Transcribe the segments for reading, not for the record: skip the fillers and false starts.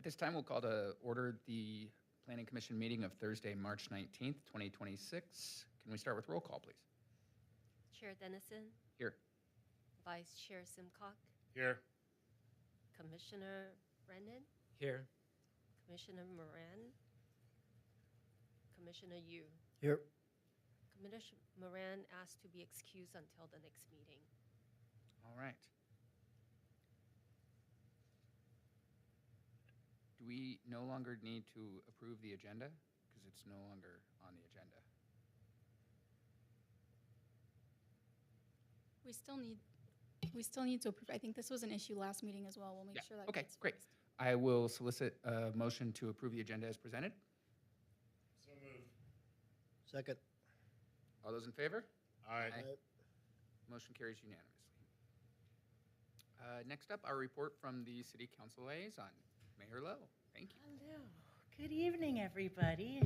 At this time, we'll call to order the Planning Commission meeting of Thursday, March 19th, 2026. Can we start with roll call, please? Chair Dennison, Here. Vice Chair Simcock, Here. Commissioner Brennan, Here. Commissioner Moran, Commissioner Yu. Here. Commissioner Moran asked to be excused until the next meeting. All right. Do we no longer need to approve the agenda? Because it's no longer on the agenda. We still need to approve. I think this was an issue last meeting as well. We'll make sure that Okay, gets great. fixed. I will solicit a motion to approve the agenda as presented. So moved. Second. All those in favor? Aye. Motion carries unanimously. Next up, our report from the City Council Liaison. Mayor Lowe, thank you. Hello. Good evening, everybody.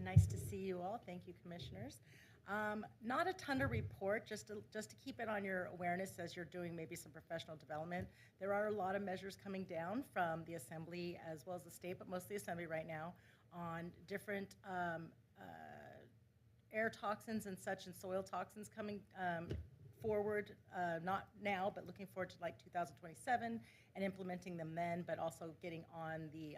Nice to see you all. Thank you, commissioners. Not a ton to report, just to keep it on your awareness as you're doing maybe some professional development. There are a lot of measures coming down from the Assembly as well as the state, but mostly the Assembly right now, on different air toxins and such and soil toxins coming forward, not now, but looking forward to like 2027 and implementing them then, but also getting on the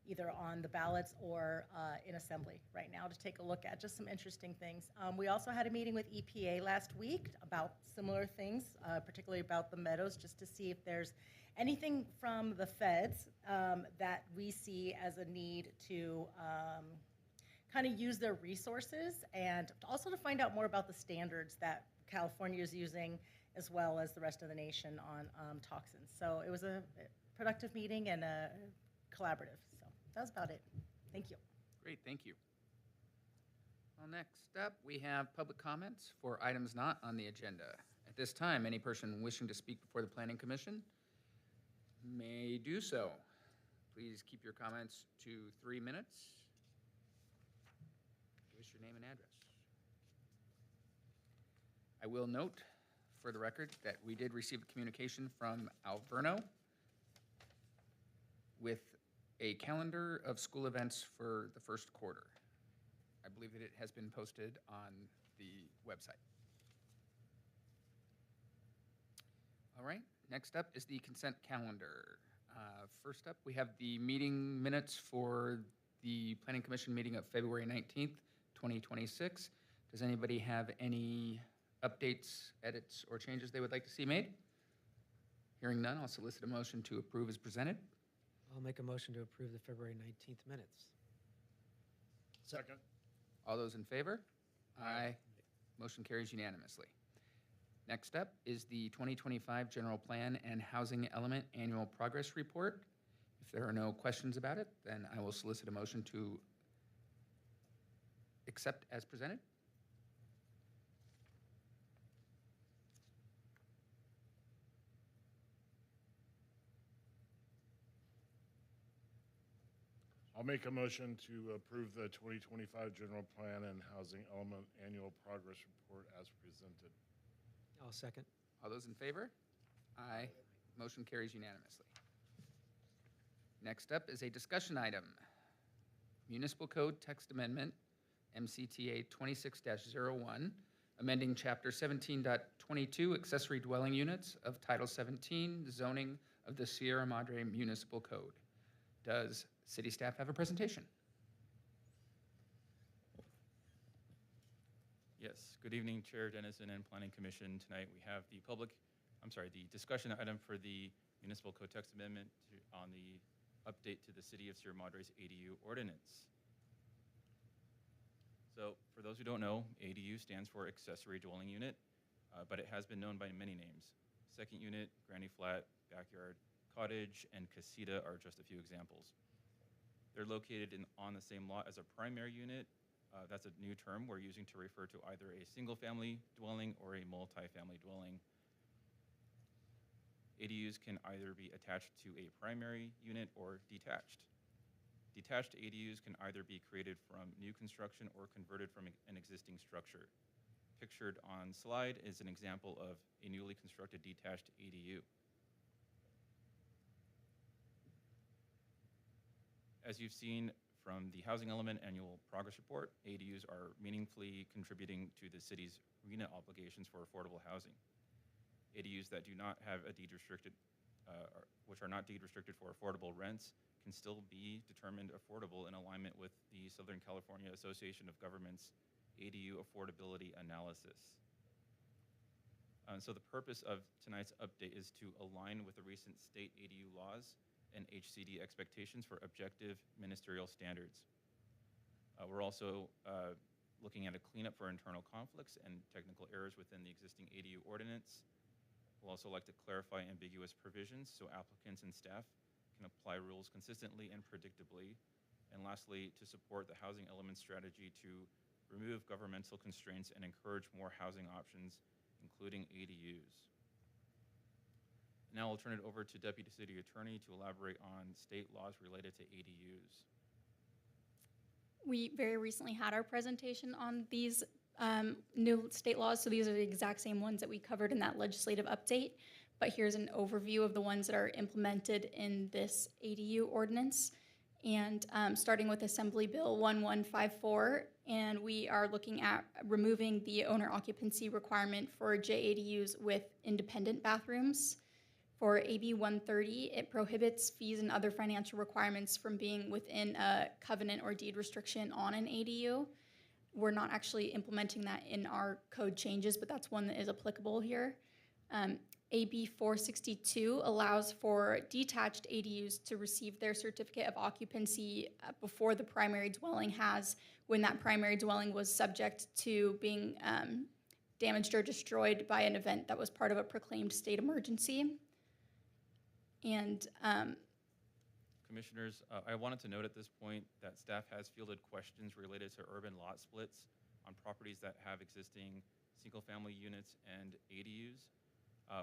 either on the ballots or in Assembly right now to take a look at just some interesting things. We also had a meeting with EPA last week about similar things, particularly about the meadows, just to see if there's anything from the feds that we see as a need to kind of use their resources, and also to find out more about the standards that California is using as well as the rest of the nation on toxins. So it was a productive meeting and a collaborative. So that's about it. Thank you. Great, thank you. Well, next up, we have public comments for items not on the agenda. At this time, any person wishing to speak before the Planning Commission may do so. Please keep your comments to 3 minutes. Give us your name and address. I will note, for the record, that we did receive a communication from Alverno with a calendar of school events for the first quarter. I believe that it has been posted on the website. All right, next up is the consent calendar. First up, we have the meeting minutes for the Planning Commission meeting of February 19th, 2026. Does anybody have any updates, edits, or changes they would like to see made? Hearing none, I'll solicit a motion to approve as presented. I'll make a motion to approve the February 19th minutes. Second. All those in favor? Aye. Motion carries unanimously. Next up is the 2025 General Plan and Housing Element Annual Progress Report. If there are no questions about it, then I will solicit a motion to accept as presented. I'll make a motion to approve the 2025 General Plan and Housing Element Annual Progress Report as presented. I'll second. All those in favor? Aye. Motion carries unanimously. Next up is a discussion item. Municipal Code Text Amendment, MCTA 26-01, amending Chapter 17.22 Accessory Dwelling Units of Title 17 Zoning of the Sierra Madre Municipal Code. Does city staff have a presentation? Yes, good evening, Chair Dennison and Planning Commission. Tonight we have the discussion item for the Municipal Code Text Amendment on the update to the City of Sierra Madre's ADU ordinance. So for those who don't know, ADU stands for Accessory Dwelling Unit, but it has been known by many names. Second unit, granny flat, backyard, cottage, and casita are just a few examples. They're located on the same lot as a primary unit. That's a new term we're using to refer to either a single-family dwelling or a multi-family dwelling. ADUs can either be attached to a primary unit or detached. Detached ADUs can either be created from new construction or converted from an existing structure. Pictured on slide is an example of a newly constructed detached ADU. As you've seen from the Housing Element Annual Progress Report, ADUs are meaningfully contributing to the city's RENA obligations for affordable housing. ADUs that do not have a deed restricted, which are not deed restricted for affordable rents, can still be determined affordable in alignment with the Southern California Association of Governments ADU affordability analysis. So the purpose of tonight's update is to align with the recent state ADU laws and HCD expectations for objective ministerial standards. We're also looking at a cleanup for internal conflicts and technical errors within the existing ADU ordinance. We'll also like to clarify ambiguous provisions so applicants and staff can apply rules consistently and predictably. And lastly, to support the housing element strategy to remove governmental constraints and encourage more housing options, including ADUs. Now I'll turn it over to Deputy City Attorney to elaborate on state laws related to ADUs. We very recently had our presentation on these new state laws, so these are the exact same ones that we covered in that legislative update, but here's an overview of the ones that are implemented in this ADU ordinance. And starting with Assembly Bill 1154, and we are looking at removing the owner occupancy requirement for JADUs with independent bathrooms. For AB 130, it prohibits fees and other financial requirements from being within a covenant or deed restriction on an ADU. We're not actually implementing that in our code changes, but that's one that is applicable here. AB 462 allows for detached ADUs to receive their certificate of occupancy before the primary dwelling has, when that primary dwelling was subject to being damaged or destroyed by an event that was part of a proclaimed state emergency. And Commissioners, I wanted to note at this point that staff has fielded questions related to urban lot splits on properties that have existing single-family units and ADUs,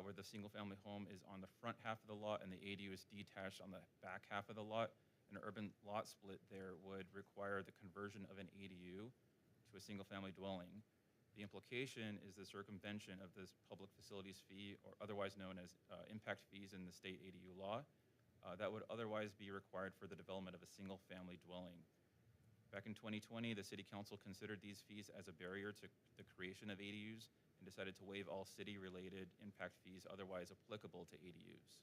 where the single-family home is on the front half of the lot and the ADU is detached on the back half of the lot. An urban lot split there would require the conversion of an ADU to a single-family dwelling. The implication is the circumvention of this public facilities fee, or otherwise known as impact fees in the state ADU law, that would otherwise be required for the development of a single-family dwelling. Back in 2020, the City Council considered these fees as a barrier to the creation of ADUs and decided to waive all city-related impact fees otherwise applicable to ADUs.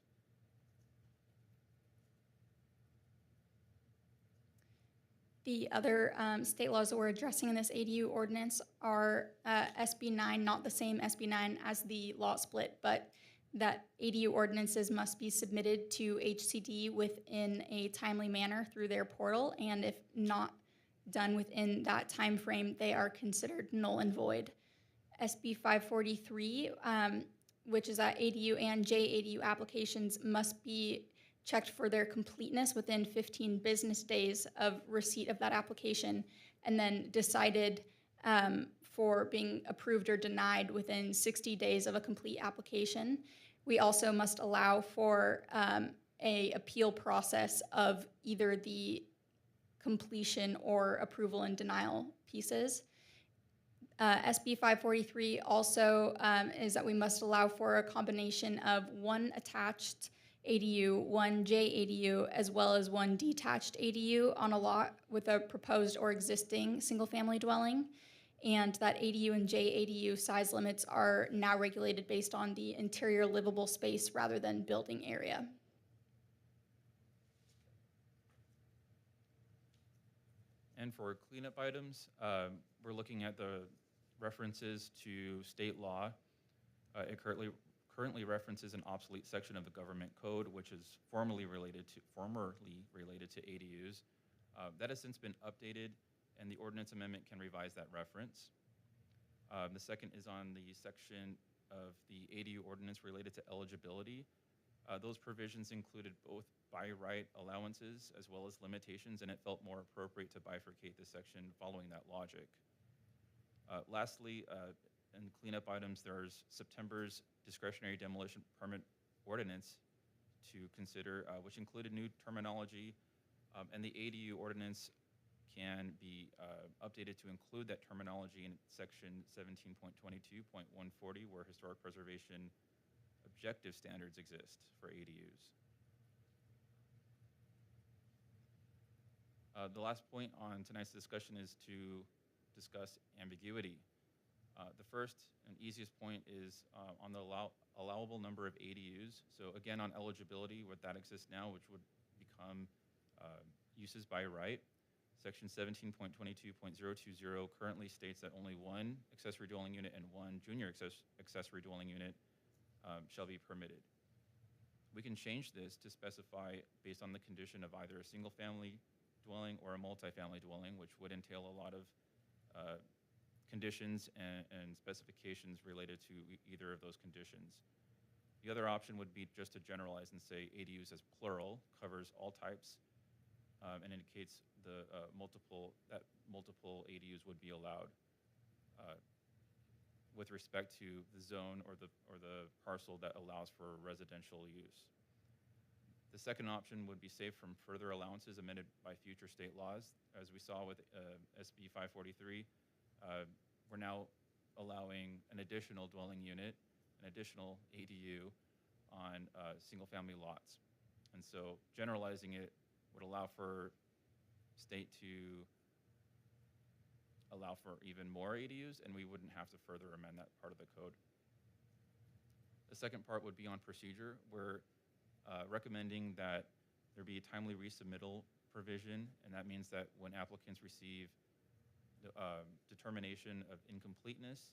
the other state laws that we're addressing in this ADU ordinance are SB 9, not the same SB 9 as the lot split, but that ADU ordinances must be submitted to HCD within a timely manner through their portal, and if not done within that time frame, they are considered null and void. SB 543, which is that ADU and JADU applications must be checked for their completeness within 15 business days of receipt of that application, and then decided for being approved or denied within 60 days of a complete application. We also must allow for a appeal process of either the completion or approval and denial pieces. SB 543 also is that we must allow for a combination of one attached ADU, one JADU, as well as one detached ADU on a lot with a proposed or existing single-family dwelling. And that ADU and JADU size limits are now regulated based on the interior livable space rather than building area. And for cleanup items, we're looking at the references to state law. It currently references an obsolete section of the government code, which is formerly related to ADUs. That has since been updated, and the ordinance amendment can revise that reference. The second is on the section of the ADU ordinance related to eligibility. Those provisions included both by right allowances as well as limitations, and it felt more appropriate to bifurcate this section following that logic. Lastly, in cleanup items, there's September's discretionary demolition permit ordinance to consider, which included new terminology, and the ADU ordinance can be updated to include that terminology in section 17.22.140, where historic preservation objective standards exist for ADUs. The last point on tonight's discussion is to discuss ambiguity. The first and easiest point is on the allowable number of ADUs. So again, on eligibility, what that exists now, which would become uses by right. Section 17.22.020 currently states that only one accessory dwelling unit and one junior accessory dwelling unit shall be permitted. We can change this to specify based on the condition of either a single-family dwelling or a multifamily dwelling, which would entail a lot of conditions and specifications related to either of those conditions. The other option would be just to generalize and say ADUs as plural, covers all types, and indicates the multiple ADUs would be allowed with respect to the zone or the parcel that allows for residential use. The second option would be saved from further allowances amended by future state laws. As we saw with SB 543, we're now allowing an additional dwelling unit, an additional ADU on single-family lots. And so generalizing it would allow for state to allow for even more ADUs, and we wouldn't have to further amend that part of the code. The second part would be on procedure. We're recommending that there be a timely resubmittal provision, and that means that when applicants receive the determination of incompleteness,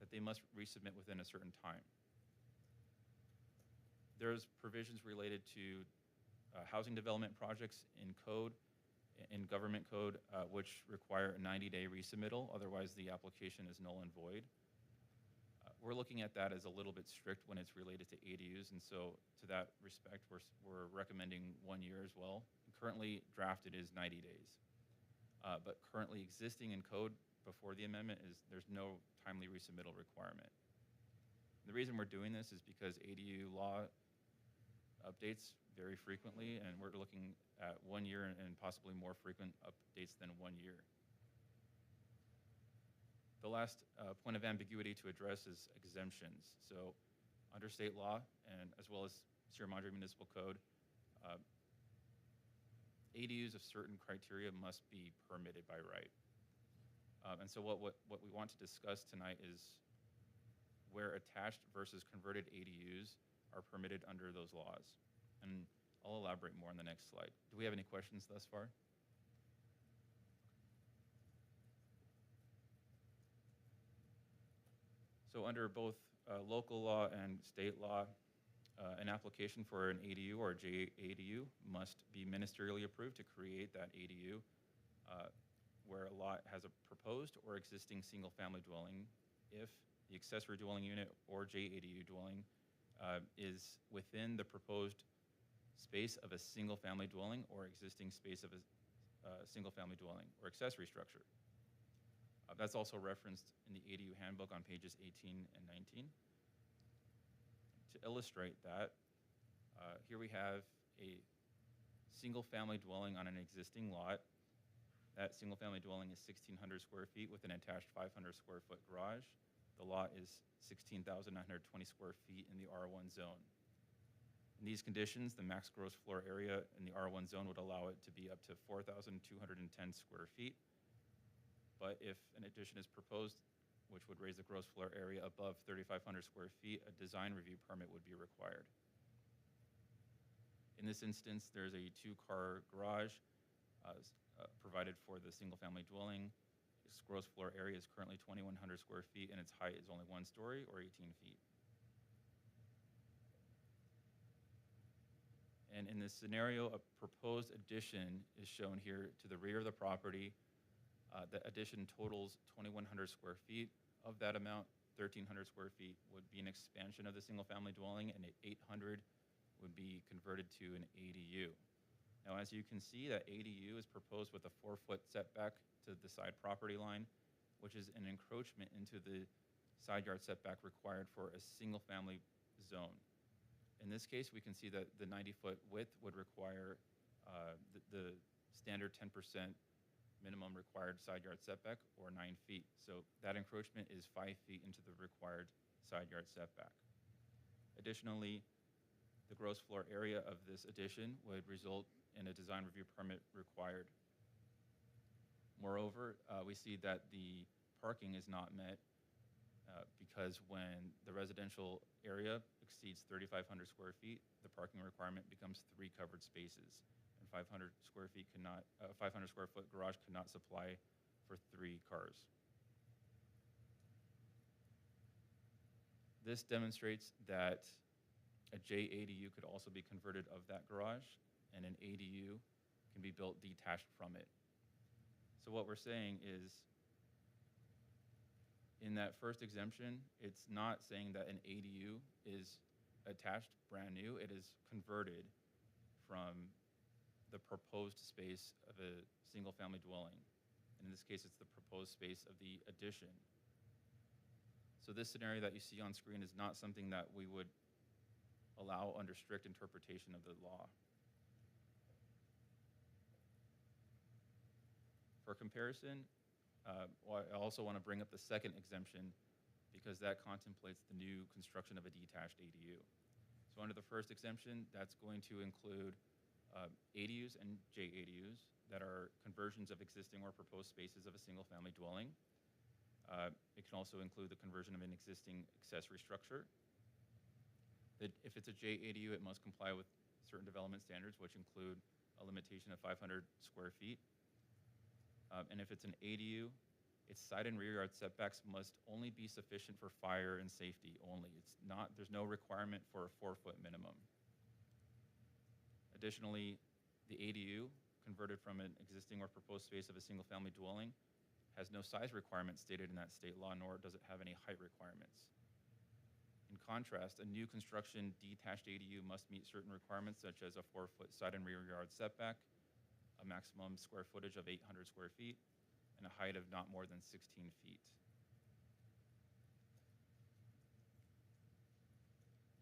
that they must resubmit within a certain time. There's provisions related to housing development projects in code, in government code, which require a 90-day resubmittal, otherwise the application is null and void. We're looking at that as a little bit strict when it's related to ADUs, and so to that respect, we're recommending 1 year as well. Currently drafted is 90 days. But currently existing in code before the amendment is there's no timely resubmittal requirement. The reason we're doing this is because ADU law updates very frequently, and we're looking at 1 year and possibly more frequent updates than 1 year. The last point of ambiguity to address is exemptions. So under state law, and as well as Sierra Madre Municipal Code, ADUs of certain criteria must be permitted by right. And so what we want to discuss tonight is where attached versus converted ADUs are permitted under those laws. And I'll elaborate more on the next slide. Do we have any questions thus far? So under both local law and state law, an application for an ADU or a JADU must be ministerially approved to create that ADU where a lot has a proposed or existing single-family dwelling if the accessory dwelling unit or JADU dwelling is within the proposed space of a single-family dwelling or existing space of a single-family dwelling or accessory structure. That's also referenced in the ADU handbook on pages 18 and 19. To illustrate that, here we have a single-family dwelling on an existing lot. That single-family dwelling is 1,600 square feet with an attached 500 square foot garage. The lot is 16,920 square feet in the R1 zone. In these conditions, the max gross floor area in the R1 zone would allow it to be up to 4,210 square feet. But if an addition is proposed, which would raise the gross floor area above 3,500 square feet, a design review permit would be required. In this instance, there's a 2-car garage provided for the single-family dwelling. Its gross floor area is currently 2,100 square feet, and its height is only 1 story or 18 feet. And in this scenario, a proposed addition is shown here to the rear of the property. The addition totals 2,100 square feet. Of that amount, 1,300 square feet would be an expansion of the single-family dwelling, and 800 would be converted to an ADU. Now, as you can see, that ADU is proposed with a 4-foot setback to the side property line, which is an encroachment into the side yard setback required for a single-family zone. In this case, we can see that the 90-foot width would require the standard 10% minimum required side yard setback, or 9 feet. So that encroachment is 5 feet into the required side yard setback. Additionally, the gross floor area of this addition would result in a design review permit required Moreover, we see that the parking is not met because when the residential area exceeds 3,500 square feet, the parking requirement becomes 3 covered spaces. And 500 square feet cannot, 500 square foot garage cannot supply for 3 cars. This demonstrates that a JADU could also be converted of that garage, and an ADU can be built detached from it. So what we're saying is, in that first exemption, it's not saying that an ADU is attached brand new. It is converted from the proposed space of a single-family dwelling. And in this case, it's the proposed space of the addition. So this scenario that you see on screen is not something that we would allow under strict interpretation of the law. For comparison, I also want to bring up the second exemption because that contemplates the new construction of a detached ADU. So under the first exemption, that's going to include ADUs and JADUs that are conversions of existing or proposed spaces of a single-family dwelling. It can also include the conversion of an existing accessory structure. If it's a JADU, it must comply with certain development standards, which include a limitation of 500 square feet. And if it's an ADU, its side and rear yard setbacks must only be sufficient for fire and safety only. There's no requirement for a 4-foot minimum. Additionally, the ADU, converted from an existing or proposed space of a single-family dwelling, has no size requirements stated in that state law, nor does it have any height requirements. In contrast, a new construction detached ADU must meet certain requirements such as a 4-foot side and rear yard setback, a maximum square footage of 800 square feet, and a height of not more than 16 feet.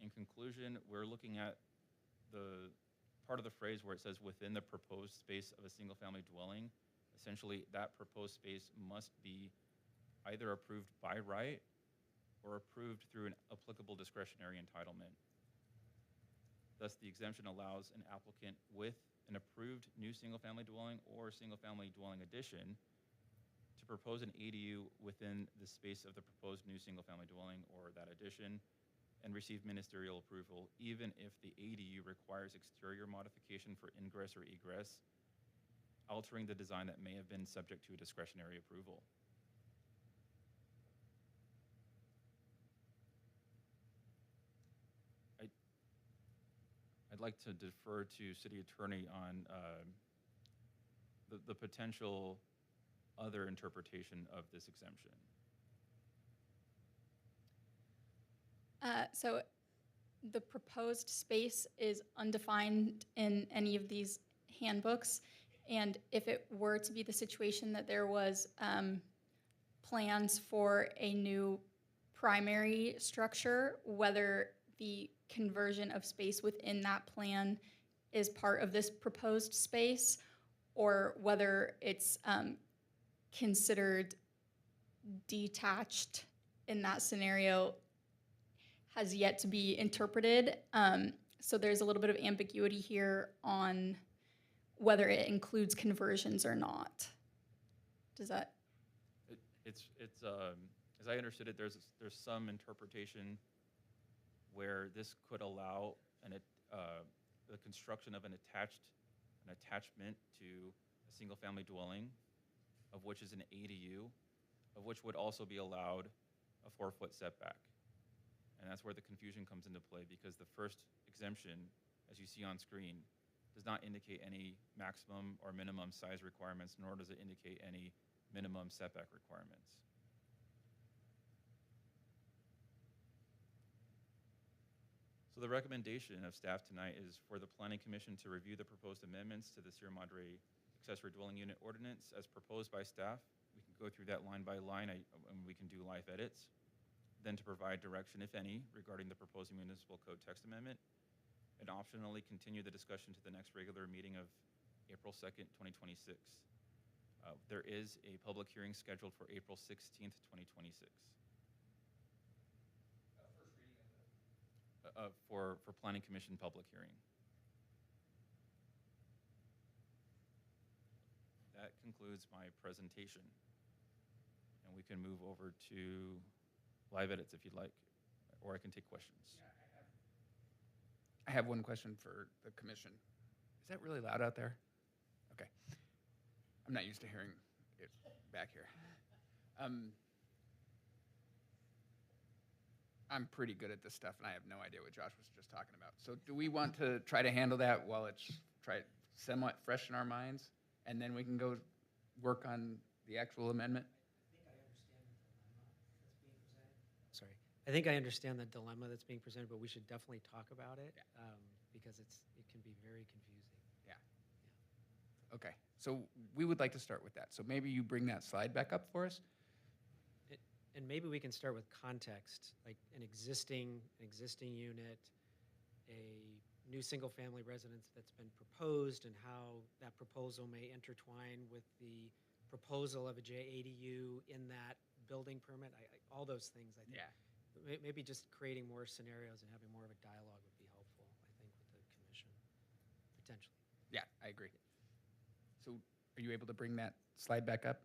In conclusion, we're looking at the part of the phrase where it says within the proposed space of a single-family dwelling. Essentially, that proposed space must be either approved by right or approved through an applicable discretionary entitlement. Thus, the exemption allows an applicant with an approved new single-family dwelling or single-family dwelling addition to propose an ADU within the space of the proposed new single-family dwelling or that addition and receive ministerial approval, even if the ADU requires exterior modification for ingress or egress, altering the design that may have been subject to a discretionary approval. I'd like to defer to City Attorney on the potential other interpretation of this exemption. So the proposed space is undefined in any of these handbooks. And if it were to be the situation that there was plans for a new primary structure, whether the conversion of space within that plan is part of this proposed space, or whether it's considered detached in that scenario, has yet to be interpreted. So there's a little bit of ambiguity here on whether it includes conversions or not. Does that? It's as I understood it, there's some interpretation where this could allow the construction of an attachment to a single-family dwelling, of which is an ADU, of which would also be allowed a 4-foot setback. And that's where the confusion comes into play, because the first exemption, as you see on screen, does not indicate any maximum or minimum size requirements, nor does it indicate any minimum setback requirements. So the recommendation of staff tonight is for the Planning Commission to review the proposed amendments to the Sierra Madre Accessory Dwelling Unit Ordinance as proposed by staff. We can go through that line by line, and we can do live edits. Then to provide direction, if any, regarding the proposed municipal code text amendment, and optionally continue the discussion to the next regular meeting of April 2nd, 2026. There is a public hearing scheduled for April 16th, 2026. For Planning Commission public hearing. That concludes my presentation. And we can move over to live edits if you'd like, or I can take questions. I have one question for the commission. Is that really loud out there? Okay. I'm not used to hearing it back here. I'm pretty good at this stuff, and I have no idea what Josh was just talking about. So do we want to try to handle that while it's somewhat fresh in our minds, and then we can go work on the actual amendment? Sorry. I think I understand the dilemma that's being presented, but we should definitely talk about it because it can be very confusing. Okay, so we would like to start with that. So maybe you bring that slide back up for us? And maybe we can start with context, like an existing unit, a new single-family residence that's been proposed, and how that proposal may intertwine with the proposal of a JADU in that building permit. All those things, I think. Yeah. Maybe just creating more scenarios and having more of a dialogue would be helpful, I think, with the commission, potentially. Yeah, I agree. So are you able to bring that slide back up?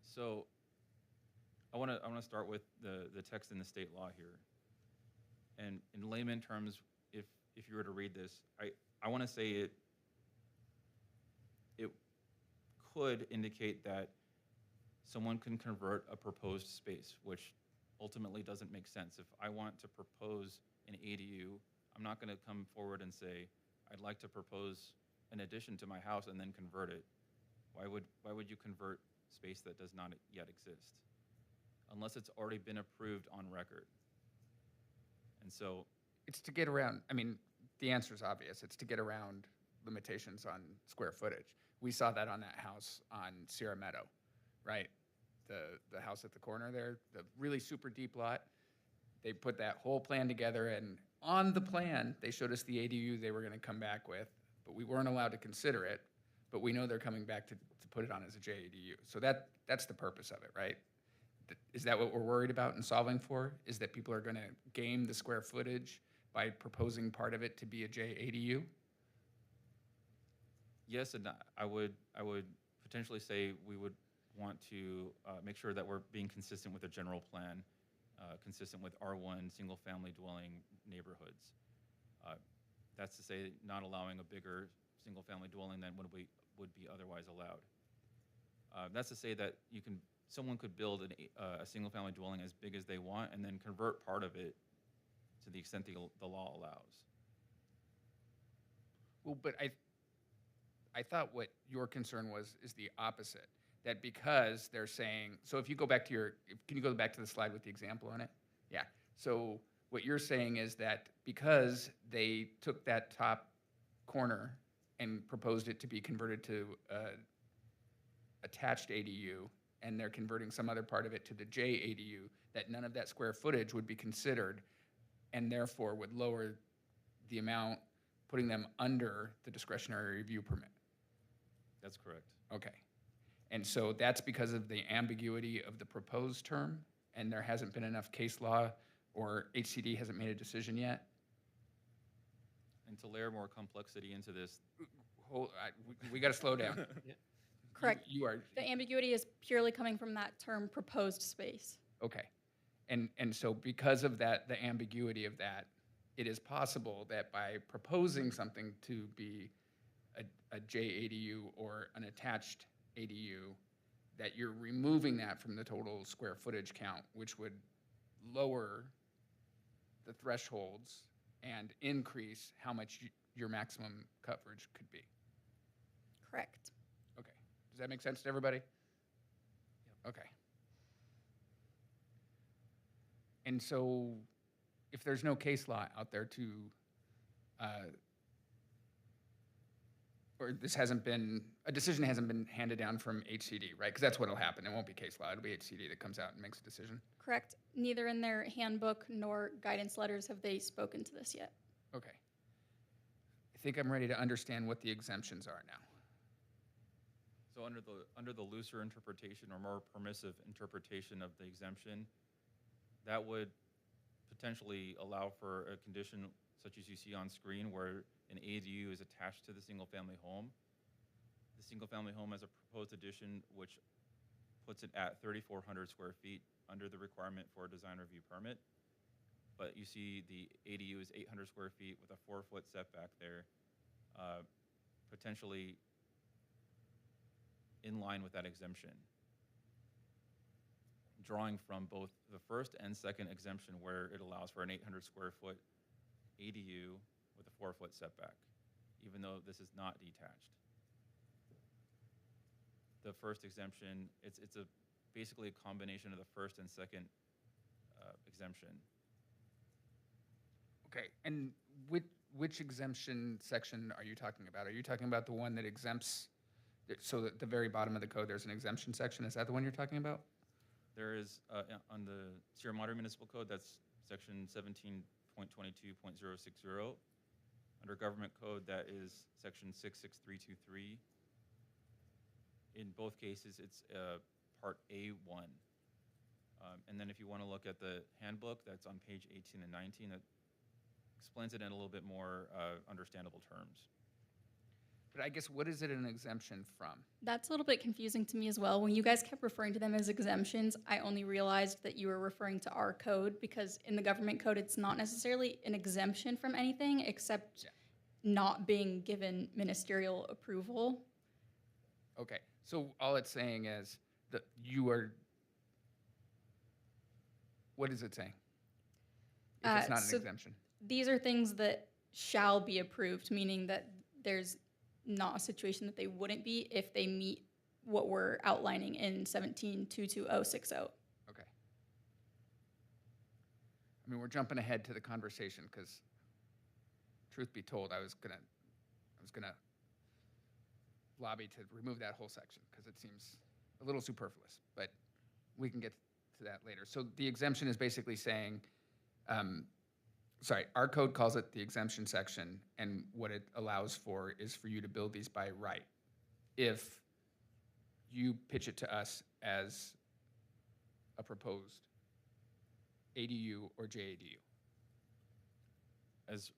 So I want to start with the text in the state law here. And in layman terms, if you were to read this, I want to say it could indicate that someone can convert a proposed space, which ultimately doesn't make sense. If I want to propose an ADU, I'm not going to come forward and say, I'd like to propose an addition to my house and then convert it. Why would you convert space that does not yet exist? Unless it's already been approved on record. And so It's to get around, I mean, the answer is obvious. It's to get around limitations on square footage. We saw that on that house on Sierra Meadow, right? The house at the corner there, the really super deep lot. They put that whole plan together, and on the plan, they showed us the ADU they were gonna come back with, but we weren't allowed to consider it, but we know they're coming back to put it on as a JADU. So that's the purpose of it, right? Is that what we're worried about and solving for? Is that people are gonna game the square footage by proposing part of it to be a JADU? yes, and I would potentially say we would want to make sure that we're being consistent with the general plan, consistent with R1 single-family dwelling neighborhoods. That's to say, not allowing a bigger single-family dwelling than would be otherwise allowed. That's to say that someone could build a single-family dwelling as big as they want and then convert part of it to the extent the law allows. Well, but I thought what your concern is the opposite. That because they're saying, so if you go back to can you go back to the slide with the example on it? Yeah. So what you're saying is that because they took that top corner and proposed it to be converted to attached ADU, and they're converting some other part of it to the JADU, that none of that square footage would be considered, and therefore would lower the amount, putting them under the discretionary review permit. That's correct. Okay. And so that's because of the ambiguity of the proposed term, and there hasn't been enough case law, or HCD hasn't made a decision yet? And to layer more complexity into this, We got to slow down. Correct. You are, The ambiguity is purely coming from that term proposed space. okay. And so because of that, the ambiguity of that, it is possible that by proposing something to be a JADU or an attached ADU, that you're removing that from the total square footage count, which would lower the thresholds and increase how much your maximum coverage could be. Correct. Okay. Does that make sense to everybody? Okay. And so if there's no case law out there to, or a decision hasn't been handed down from HCD, right? Because that's what'll happen. It won't be case law. It'll be HCD that comes out and makes a decision. Correct. Neither in their handbook nor guidance letters have they spoken to this yet. Okay. I think I'm ready to understand what the exemptions are now. so under the looser interpretation or more permissive interpretation of the exemption, that would potentially allow for a condition such as you see on screen where an ADU is attached to the single-family home, the single-family home as a proposed addition, which puts it at 3,400 square feet under the requirement for a design review permit. But you see the ADU is 800 square feet with a 4-foot setback there, potentially in line with that exemption. Drawing from both the first and second exemption where it allows for an 800 square foot ADU with a 4-foot setback, even though this is not detached. The first exemption, it's basically a combination of the first and second exemption. Okay, and which exemption section are you talking about? Are you talking about the one that exempts, so at the very bottom of the code, there's an exemption section? Is that the one you're talking about? There is, on the Sierra Madre Municipal Code, that's section 17.22.060. Under Government Code, that is section 66323. In both cases, it's part A1. And then if you want to look at the handbook, that's on page 18 and 19, that explains it in a little bit more understandable terms. But I guess, what is it an exemption from? That's a little bit confusing to me as well. When you guys kept referring to them as exemptions, I only realized that you were referring to our code, because in the government code, it's not necessarily an exemption from anything except not being given ministerial approval. Okay, so all it's saying is that you are, what is it saying? If it's not an so exemption. These are things that shall be approved, meaning that there's not a situation that they wouldn't be if they meet what we're outlining in 17.22060. Okay. I mean, we're jumping ahead to the conversation because, truth be told, I was gonna lobby to remove that whole section because it seems a little superfluous, but we can get to that later. So the exemption is basically saying, our code calls it the exemption section, and what it allows for is for you to build these by right if you pitch it to us as a proposed ADU or JADU. As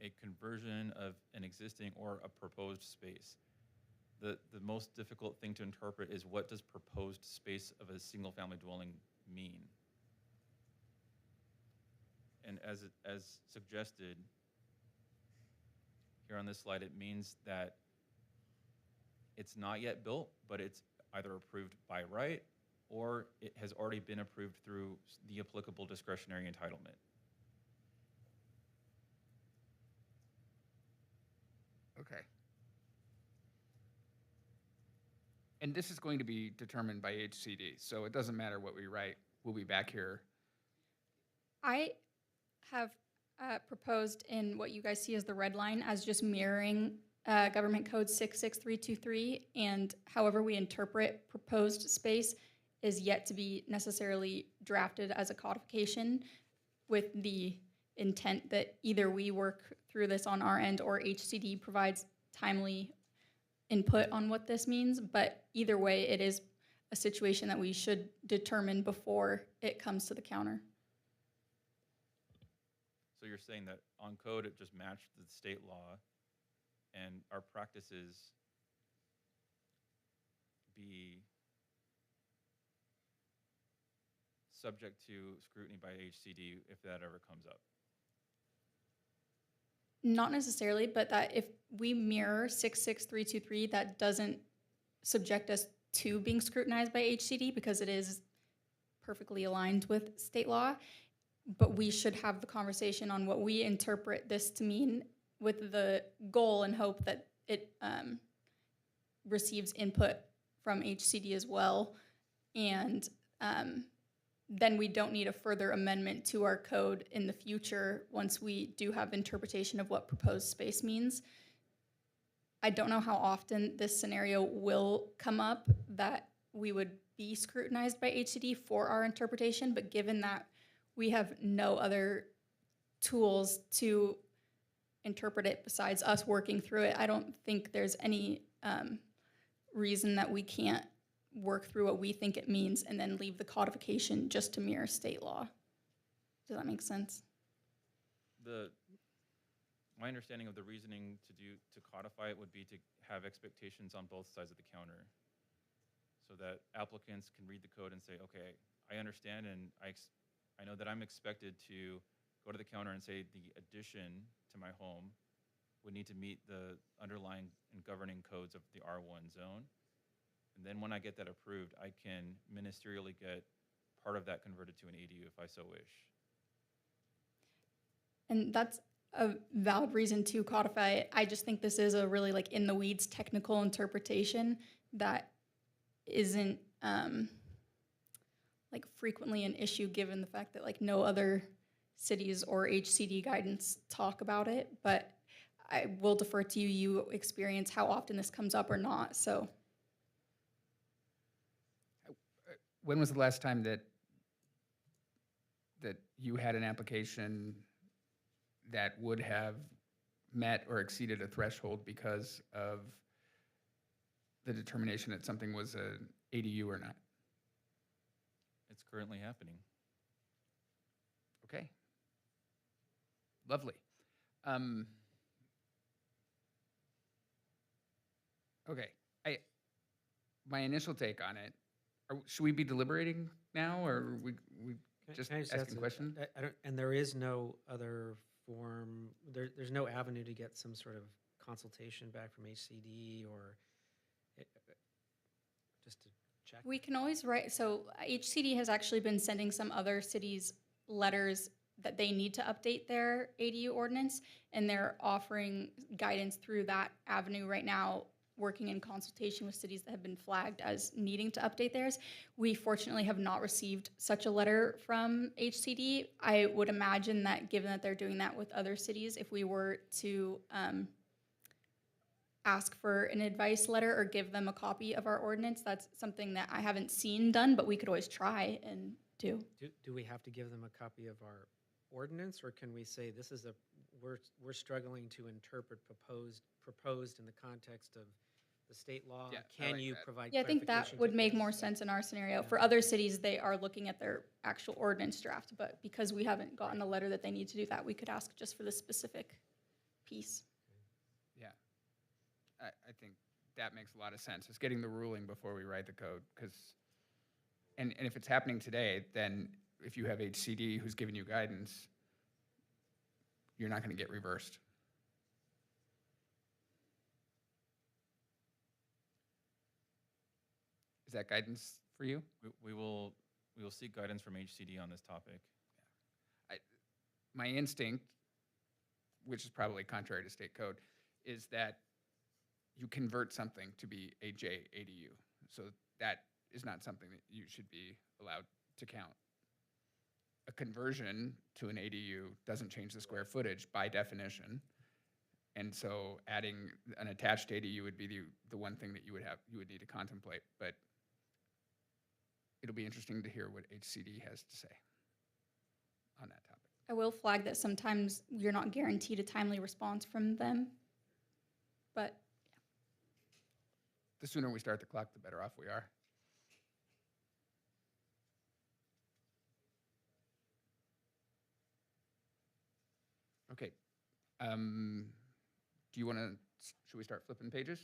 a conversion of an existing or a proposed space. The most difficult thing to interpret is, what does proposed space of a single-family dwelling mean? And as suggested here on this slide, it means that it's not yet built, but it's either approved by right or it has already been approved through the applicable discretionary entitlement. Okay. And this is going to be determined by HCD, so it doesn't matter what we write. We'll be back here. I have proposed in what you guys see as the red line as just mirroring Government Code 66323, and however we interpret proposed space is yet to be necessarily drafted as a codification, with the intent that either we work through this on our end or HCD provides timely input on what this means. But either way, it is a situation that we should determine before it comes to the counter. So you're saying that on code, it just matched the state law, and our practices be subject to scrutiny by HCD if that ever comes up? Not necessarily, but that if we mirror 66323, that doesn't subject us to being scrutinized by HCD because it is perfectly aligned with state law. But we should have the conversation on what we interpret this to mean, with the goal and hope that it receives input from HCD as well. And then we don't need a further amendment to our code in the future once we do have interpretation of what proposed space means. I don't know how often this scenario will come up that we would be scrutinized by HCD for our interpretation, but given that we have no other tools to interpret it besides us working through it, I don't think there's any reason that we can't work through what we think it means and then leave the codification just to mirror state law. Does that make sense? my understanding of the reasoning to codify it would be to have expectations on both sides of the counter, so that applicants can read the code and say, okay, I understand, and I know that I'm expected to go to the counter and say the addition to my home would need to meet the underlying and governing codes of the R1 zone. And then when I get that approved, I can ministerially get part of that converted to an ADU if I so wish. And that's a valid reason to codify it. I just think this is a really like in the weeds technical interpretation that isn't like frequently an issue given the fact that like no other cities or HCD guidance talk about it. But I will defer to you. You experience how often this comes up or not. So When was the last time that you had an application that would have met or exceeded a threshold because of the determination that something was an ADU or not? It's currently happening. Okay. Lovely. Okay. My initial take on it, should we be deliberating now, or are we just Can I ask asking questions? I don't, and there is no other form, there's no avenue to get some sort of consultation back from HCD or just to check? we can always write. So HCD has actually been sending some other cities letters that they need to update their ADU ordinance, and they're offering guidance through that avenue right now, working in consultation with cities that have been flagged as needing to update theirs. We fortunately have not received such a letter from HCD. I would imagine that given that they're doing that with other cities, if we were to ask for an advice letter or give them a copy of our ordinance, that's something that I haven't seen done, but we could always try and do. Do we have to give them a copy of our ordinance, or can we say this is we're struggling to interpret proposed in the context of the state law? Yeah, I Can like you that. provide Yeah, I think that clarification would to make this? more sense in our scenario. Yeah. For other cities, they are looking at their actual ordinance draft, but because we haven't gotten a letter that they need to do that, we could ask just for the specific piece. Yeah. I think that makes a lot of sense. It's getting the ruling before we write the code, because, and if it's happening today, then if you have HCD who's giving you guidance, you're not going to get reversed. Is that guidance for you? We will seek guidance from HCD on this topic. My instinct, which is probably contrary to state code, is that you convert something to be a JADU. So that is not something that you should be allowed to count. A conversion to an ADU doesn't change the square footage by definition. And so adding an attached ADU would be the one thing that you would need to contemplate. But it'll be interesting to hear what HCD has to say on that topic. I will flag that sometimes you're not guaranteed a timely response from them, but The sooner we start the clock, the better off we are. Okay. Do you want to, should we start flipping pages?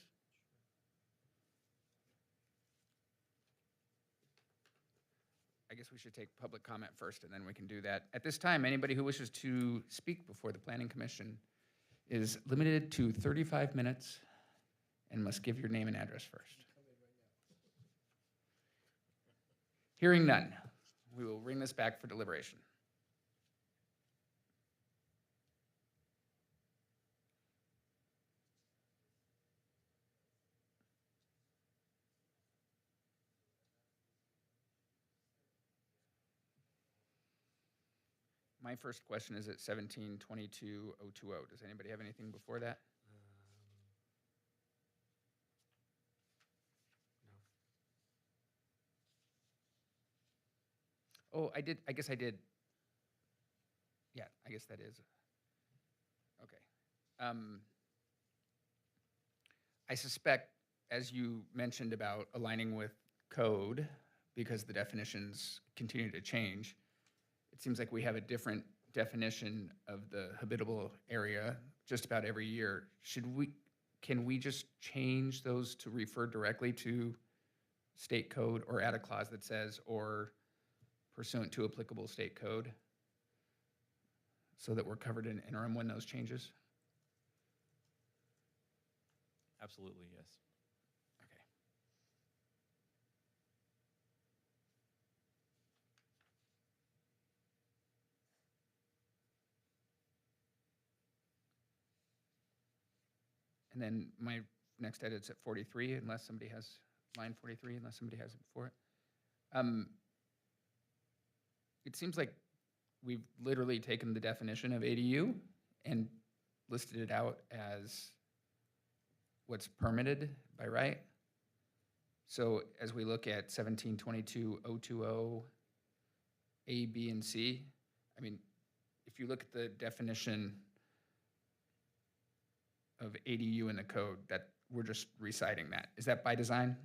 I guess we should take public comment first, and then we can do that. At this time, anybody who wishes to speak before the Planning Commission is limited to 35 minutes and must give your name and address first. Hearing none, we will bring this back for deliberation. My first question is at 1722-020. Does anybody have anything before that? Oh, I did, I guess I did. Yeah, I guess that is. Okay. I suspect, as you mentioned about aligning with code, because the definitions continue to change, it seems like we have a different definition of the habitable area just about every year. Can we just change those to refer directly to state code or add a clause that says, or pursuant to applicable state code? So that we're covered in interim when those changes? Absolutely, yes. Okay. And then my next edit's at 43, unless somebody has, line 43, unless somebody has it before it. It seems like we've literally taken the definition of ADU and listed it out as what's permitted by right. So as we look at 1722-020 A, B, and C, I mean, if you look at the definition of ADU in the code, that we're just reciting that. Is that by design?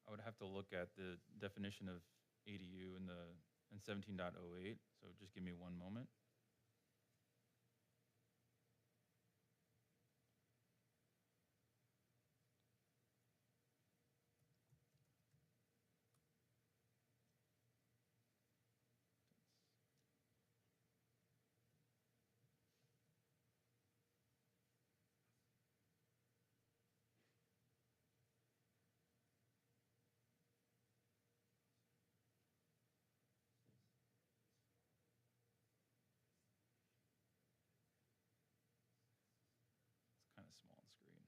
I would have to look at the definition of ADU in 17.08, so just give me one moment. It's kind of small on screen.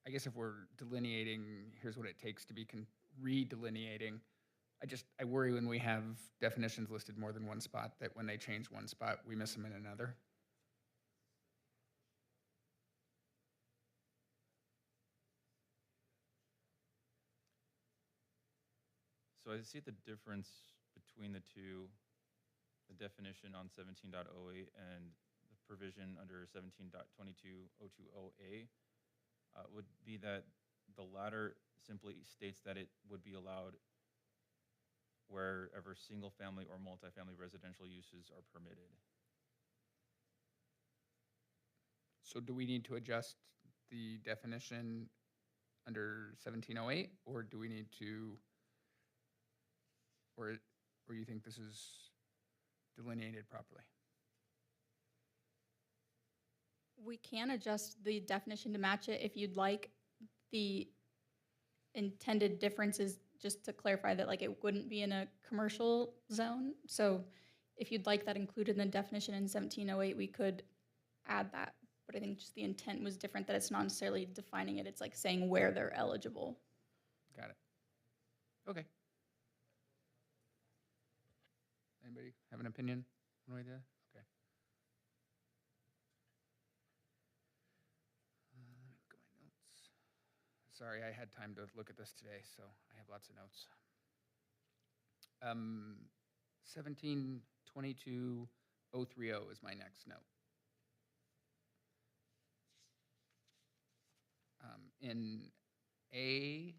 I guess if we're delineating, here's what it takes to be redelineating. I worry when we have definitions listed more than one spot, that when they change one spot, we miss them in another. So I see the difference between the two, the definition on 17.08 and the provision under 17.22.020A would be that the latter simply states that it would be allowed wherever single-family or multifamily residential uses are permitted. So do we need to adjust the definition under 1708, or do we need to, or you think this is delineated properly? We can adjust the definition to match it if you'd like. The intended difference is just to clarify that like it wouldn't be in a commercial zone. So if you'd like that included in the definition in 1708, we could add that. But I think just the intent was different, that it's not necessarily defining it. It's like saying where they're eligible. Got it. Okay. Anybody have an opinion one way or the other? Okay. Let me look at my notes. Sorry, I had time to look at this today, so I have lots of notes. 1722-030 is my next note. In A,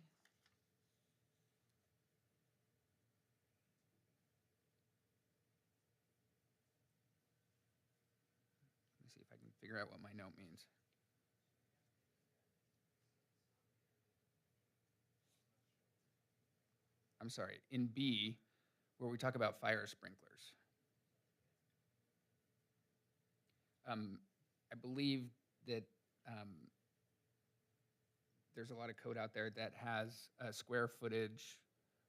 let me see if I can figure out what my note means. I'm sorry, in B, where we talk about fire sprinklers. I believe that there's a lot of code out there that has a square footage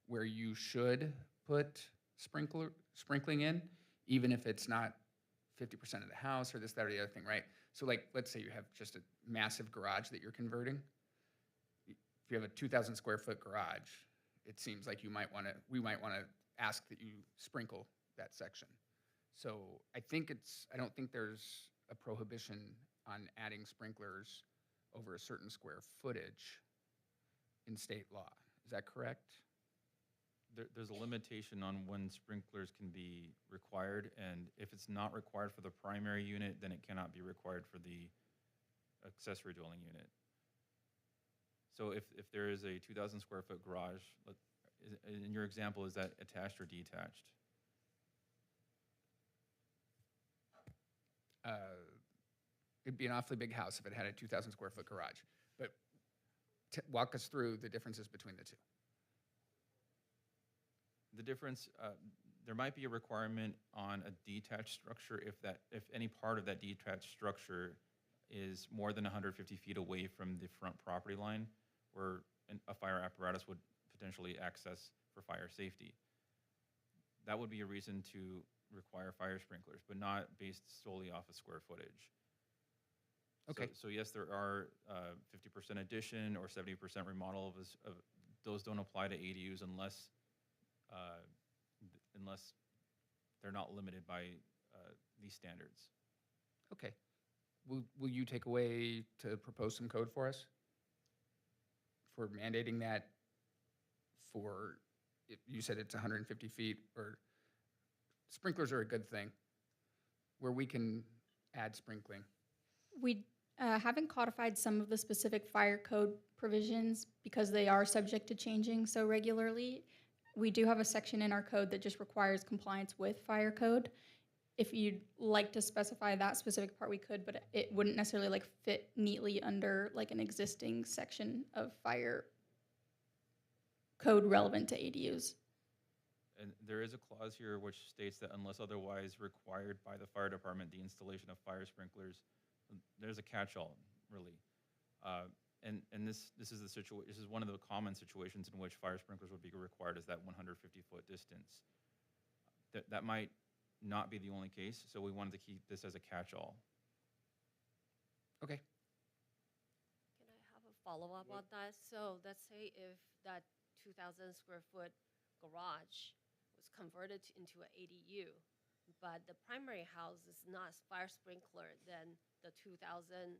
where you should put sprinkling in, even if it's not 50% of the house or this, that, or the other thing, right? So like, let's say you have just a massive garage that you're converting. If you have a 2,000 square foot garage, it seems like we might want to ask that you sprinkle that section. So I don't think there's a prohibition on adding sprinklers over a certain square footage in state law. Is that correct? there's a limitation on when sprinklers can be required, and if it's not required for the primary unit, then it cannot be required for the accessory dwelling unit. So if there is a 2,000 square foot garage, in your example, is that attached or detached? It'd be an awfully big house if it had a 2,000 square foot garage. But walk us through the differences between the two. The difference, there might be a requirement on a detached structure if any part of that detached structure is more than 150 feet away from the front property line, where a fire apparatus would potentially access for fire safety. That would be a reason to require fire sprinklers, but not based solely off of square footage. Okay. So yes, there are 50% addition or 70% remodel of those don't apply to ADUs unless they're not limited by these standards. Okay. Will you take away to propose some code for us? For mandating that you said it's 150 feet, or sprinklers are a good thing, where we can add sprinkling. We haven't codified some of the specific fire code provisions because they are subject to changing so regularly. We do have a section in our code that just requires compliance with fire code. If you'd like to specify that specific part, we could, but it wouldn't necessarily like fit neatly under like an existing section of fire code relevant to ADUs. And there is a clause here which states that unless otherwise required by the fire department, the installation of fire sprinklers, there's a catch-all, really. And this is the situation. This is one of the common situations in which fire sprinklers would be required, is that 150-foot distance. That might not be the only case, so we wanted to keep this as a catch-all. Okay. Can I have a follow-up on that? So let's say if that 2,000 square foot garage was converted into an ADU, but the primary house is not fire sprinkler, then the 2,000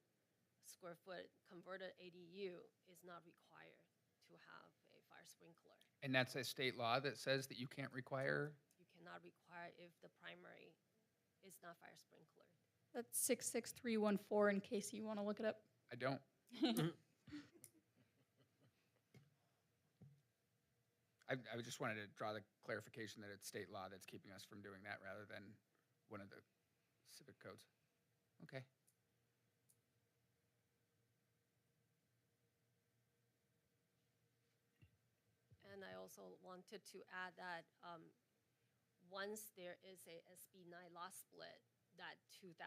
square foot converted ADU is not required to have a fire sprinkler. And that's a state law that says that you can't require? You cannot require if the primary is not fire sprinkler. That's 66314 in case you want to look it up. I don't. I just wanted to draw the clarification that it's state law that's keeping us from doing that rather than one of the civic codes. Okay. And I also wanted to add that once there is a SB 9 lot split, that 2,000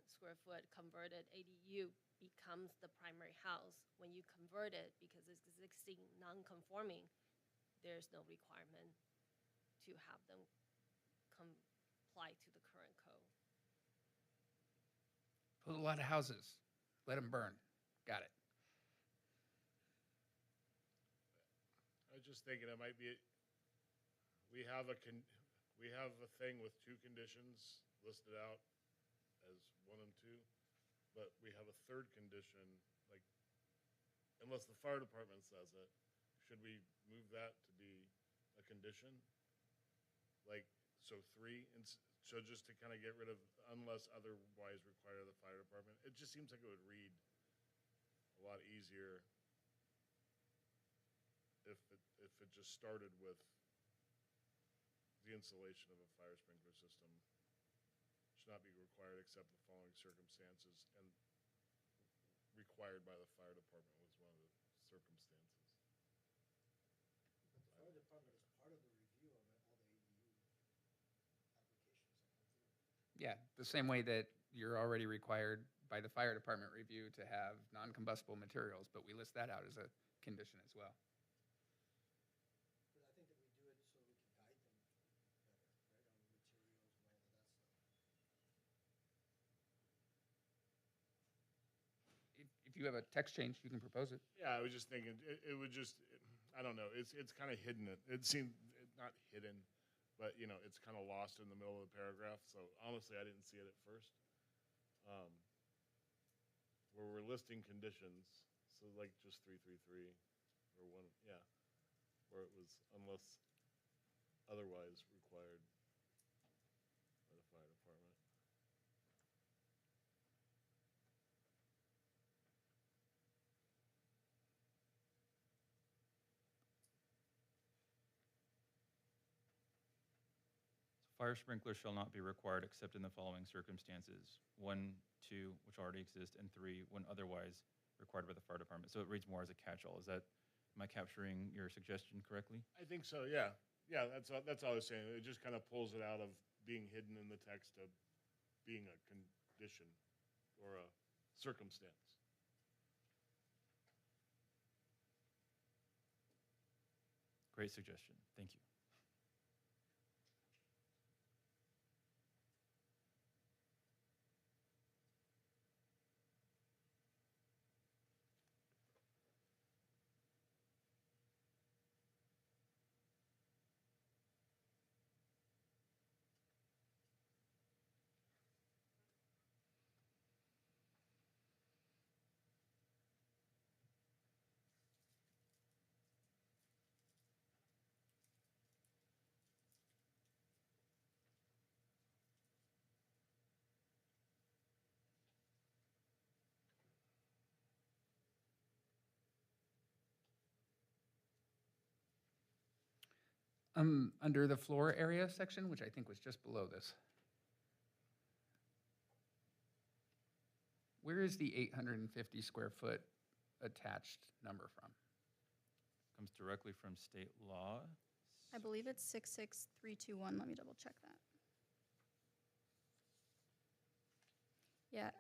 square foot converted ADU becomes the primary house. When you convert it, because it's existing non-conforming, there's no requirement to have them comply to the current code. Build a lot of houses. Let them burn. Got it. I was just thinking it might be, we have a thing with 2 conditions listed out as 1 and 2, but we have a 3rd condition, like, unless the fire department says it, should we move that to be a condition? Like, so 3, and so just to kind of get rid of unless otherwise required of the fire department, it just seems like it would read a lot easier if it just started with the installation of a fire sprinkler system should not be required except the following circumstances, and required by the fire department was one of the circumstances. But the fire department is part of the review of all the ADU applications that come through. Yeah, the same way that you're already required by the fire department review to have non-combustible materials, but we list that out as a condition as well. But I think that we do it so we can guide them better, right, on the materials and all of that stuff. If you have a text change, you can propose it. Yeah, I was just thinking, it would just, I don't know, it's kind of hidden. It seemed, not hidden, but, you know, it's kind of lost in the middle of the paragraph, so honestly, I didn't see it at first. Where we're listing conditions, so like just 333, or 1, yeah, where it was unless otherwise required by the fire department. Fire sprinklers shall not be required except in the following circumstances: 1, 2, which already exist, and 3, when otherwise required by the fire department. So it reads more as a catch-all. Am I capturing your suggestion correctly? I think so, yeah. Yeah, that's all I was saying. It just kind of pulls it out of being hidden in the text to being a condition or a circumstance. Great suggestion. Thank you. Under the floor area section, which I think was just below this. Where is the 850 square foot attached number from? Comes directly from state law. I believe it's 66321. Let me double check that. Yeah,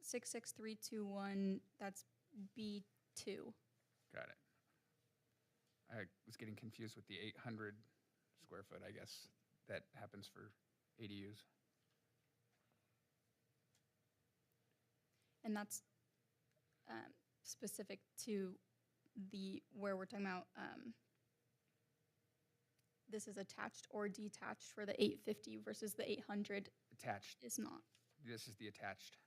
66321, that's B2. Got it. I was getting confused with the 800 square foot, I guess, that happens for ADUs. And that's specific to where we're talking about, this is attached or detached for the 850 versus the 800 Attached. is not. This is the attached.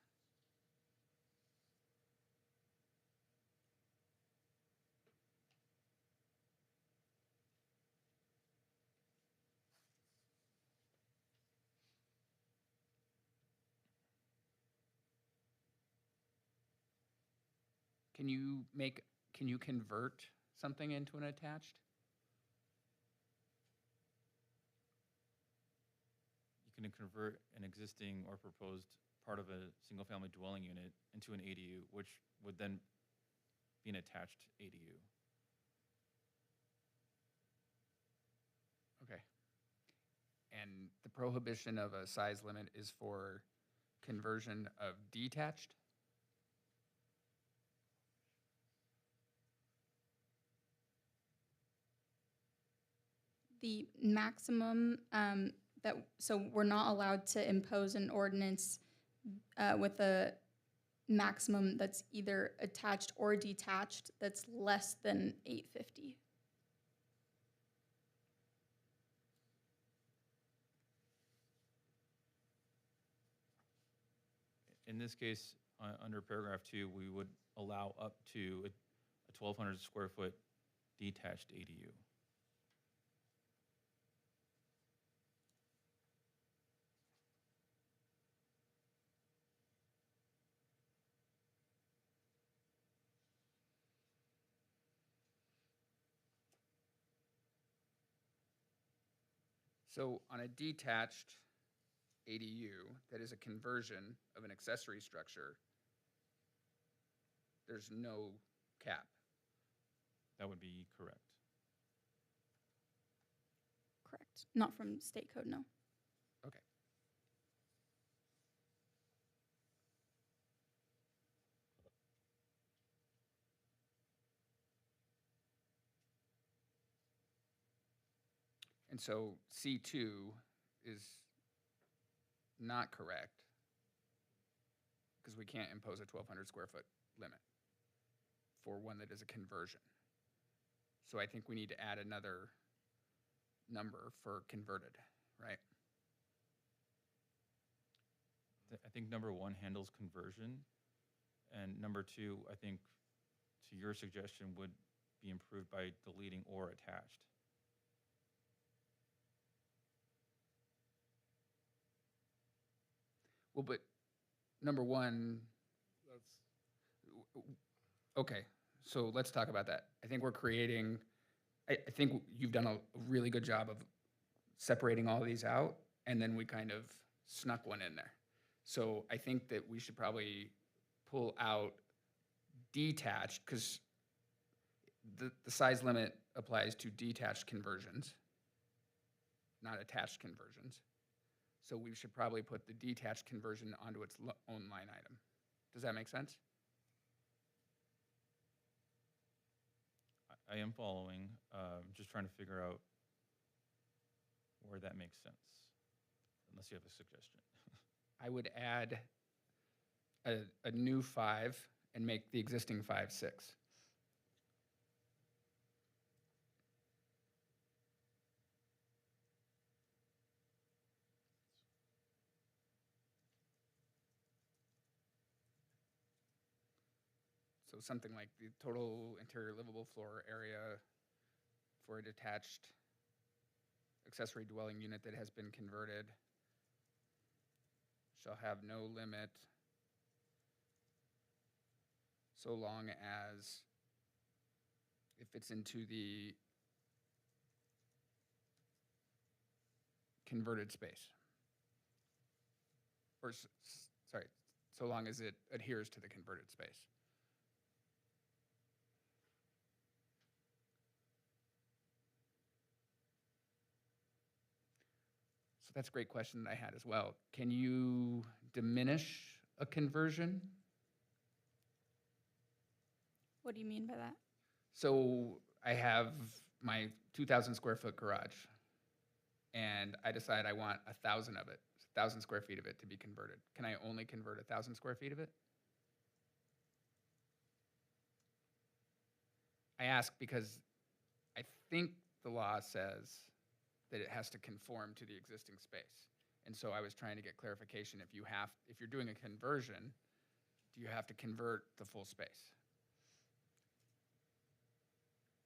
Can you convert something into an attached? You can convert an existing or proposed part of a single-family dwelling unit into an ADU, which would then be an attached ADU. Okay. And the prohibition of a size limit is for conversion of detached? The maximum so we're not allowed to impose an ordinance with a maximum that's either attached or detached that's less than 850. In this case, under paragraph 2, we would allow up to a 1,200 square foot detached ADU. So on a detached ADU that is a conversion of an accessory structure, there's no cap. That would be correct. Correct. Not from state code, no. Okay. And so C2 is not correct because we can't impose a 1,200 square foot limit for one that is a conversion. So I think we need to add another number for converted, right? I think number 1 handles conversion, and number 2, I think, to your suggestion, would be improved by deleting or attached. Well, but number one, That's, okay, so let's talk about that. I think we're creating, I think you've done a really good job of separating all of these out, and then we kind of snuck one in there. So I think that we should probably pull out detached, because the size limit applies to detached conversions, not attached conversions. So we should probably put the detached conversion onto its own line item. Does that make sense? I am following, just trying to figure out where that makes sense, unless you have a suggestion. I would add a new 5 and make the existing 5 6. So something like the total interior livable floor area for a detached accessory dwelling unit that has been converted shall have no limit so long as it fits into the converted space. Or, sorry, so long as it adheres to the converted space. So that's a great question that I had as well. Can you diminish a conversion? What do you mean by that? So I have my 2,000 square foot garage, and I decide I want 1,000 of it, 1,000 square feet of it to be converted. Can I only convert 1,000 square feet of it? I ask because I think the law says that it has to conform to the existing space. And so I was trying to get clarification, if you're doing a conversion, do you have to convert the full space?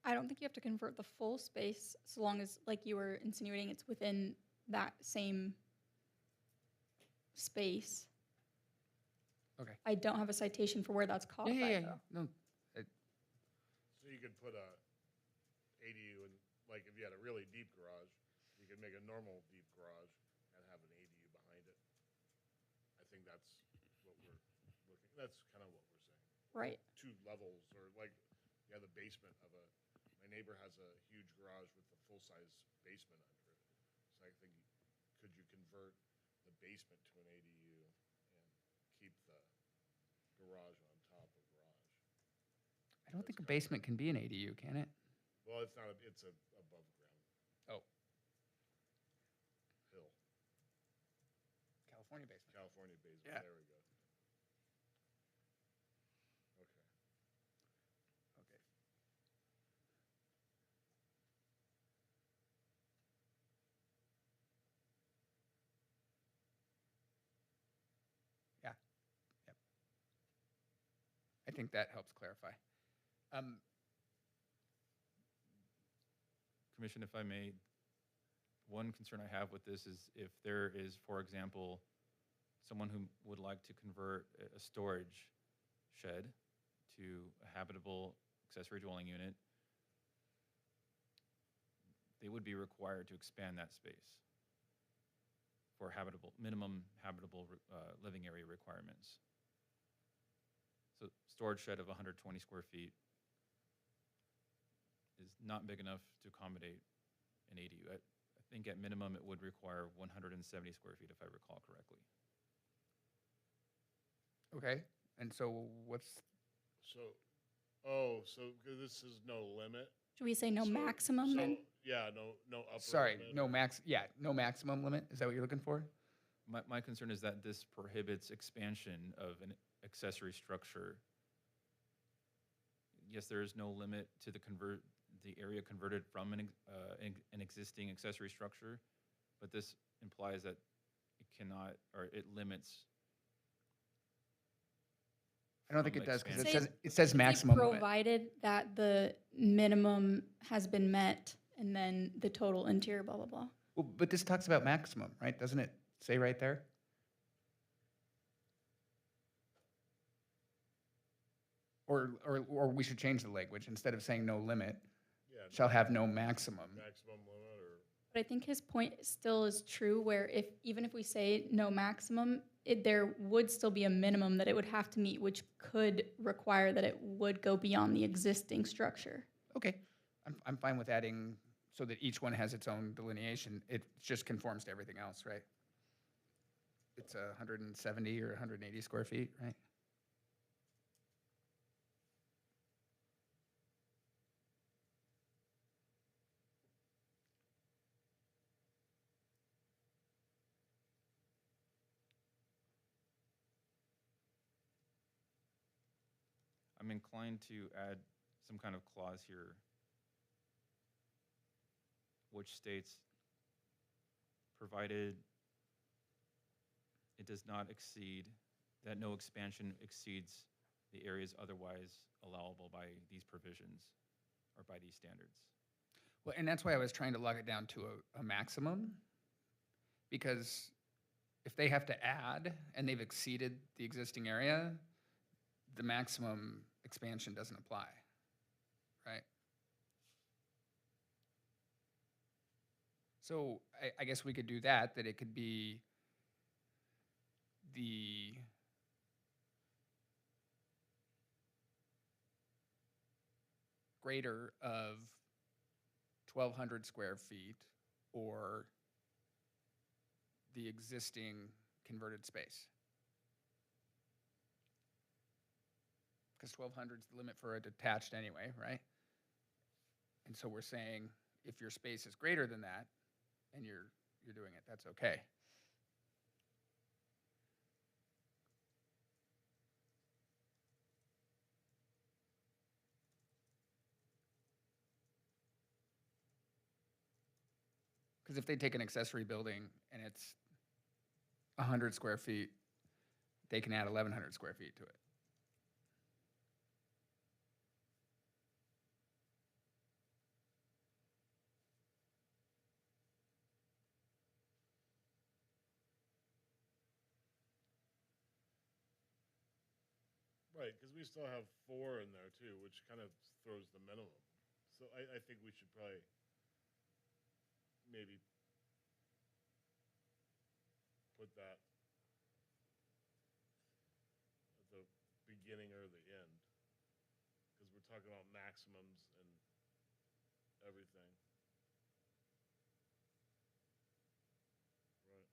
I don't think you have to convert the full space so long as, like you were insinuating, it's within that same space. Okay. I don't have a citation for where that's codified, though. No, so you could put a ADU in, like if you had a really deep garage, you could make a normal deep garage and have an ADU behind it. I think that's what we're looking, that's kind of what we're saying. Right. 2 levels, or like, yeah, the basement of my neighbor has a huge garage with a full-size basement under it. So I think, could you convert the basement to an ADU and keep the garage on top of garage? I don't think a basement can be an ADU, can it? Well, it's not, it's a above ground Oh, hill, California basement. California basement, Yeah. there we go. Okay. Okay. Yeah. Yep. I think that helps clarify. Commission, if I may, one concern I have with this is if there is, for example, someone who would like to convert a storage shed to a habitable accessory dwelling unit, they would be required to expand that space for minimum habitable living area requirements. So storage shed of 120 square feet is not big enough to accommodate an ADU. I think at minimum it would require 170 square feet if I recall correctly. Okay, and so what's, So, so this is no limit? Should we say no So- maximum then? Yeah, no upper sorry, limit no or- no maximum limit? Is that what you're looking for? My concern is that this prohibits expansion of an accessory structure. Yes, there is no limit to the area converted from an existing accessory structure, but this implies that it cannot, or it limits. I don't think From it does, because expansion. it says maximum limit. Provided that the minimum has been met and then the total interior, blah, blah, blah. Well, but this talks about maximum, right? Doesn't it say right there? Or we should change the language. Instead of saying no limit, Yeah, shall have no maximum. maximum limit or, But I think his point still is true, where even if we say no maximum, there would still be a minimum that it would have to meet, which could require that it would go beyond the existing structure. Okay, I'm fine with adding, so that each one has its own delineation. It just conforms to everything else, right? It's 170 or 180 square feet, right? I'm inclined to add some kind of clause here which states, provided it does not exceed, that no expansion exceeds the areas otherwise allowable by these provisions or by these standards. Well, and that's why I was trying to log it down to a maximum, because if they have to add and they've exceeded the existing area, the maximum expansion doesn't apply, right? So I guess we could do that it could be the greater of 1,200 square feet or the existing converted space. Because 1,200 is the limit for a detached anyway, right? And so we're saying if your space is greater than that and you're doing it, that's okay. Because if they take an accessory building and it's 100 square feet, they can add 1,100 square feet to it. right, because we still have 4 in there too, which kind of throws the minimum. So I think we should probably maybe put that at the beginning or the end, because we're talking about maximums and everything. Right.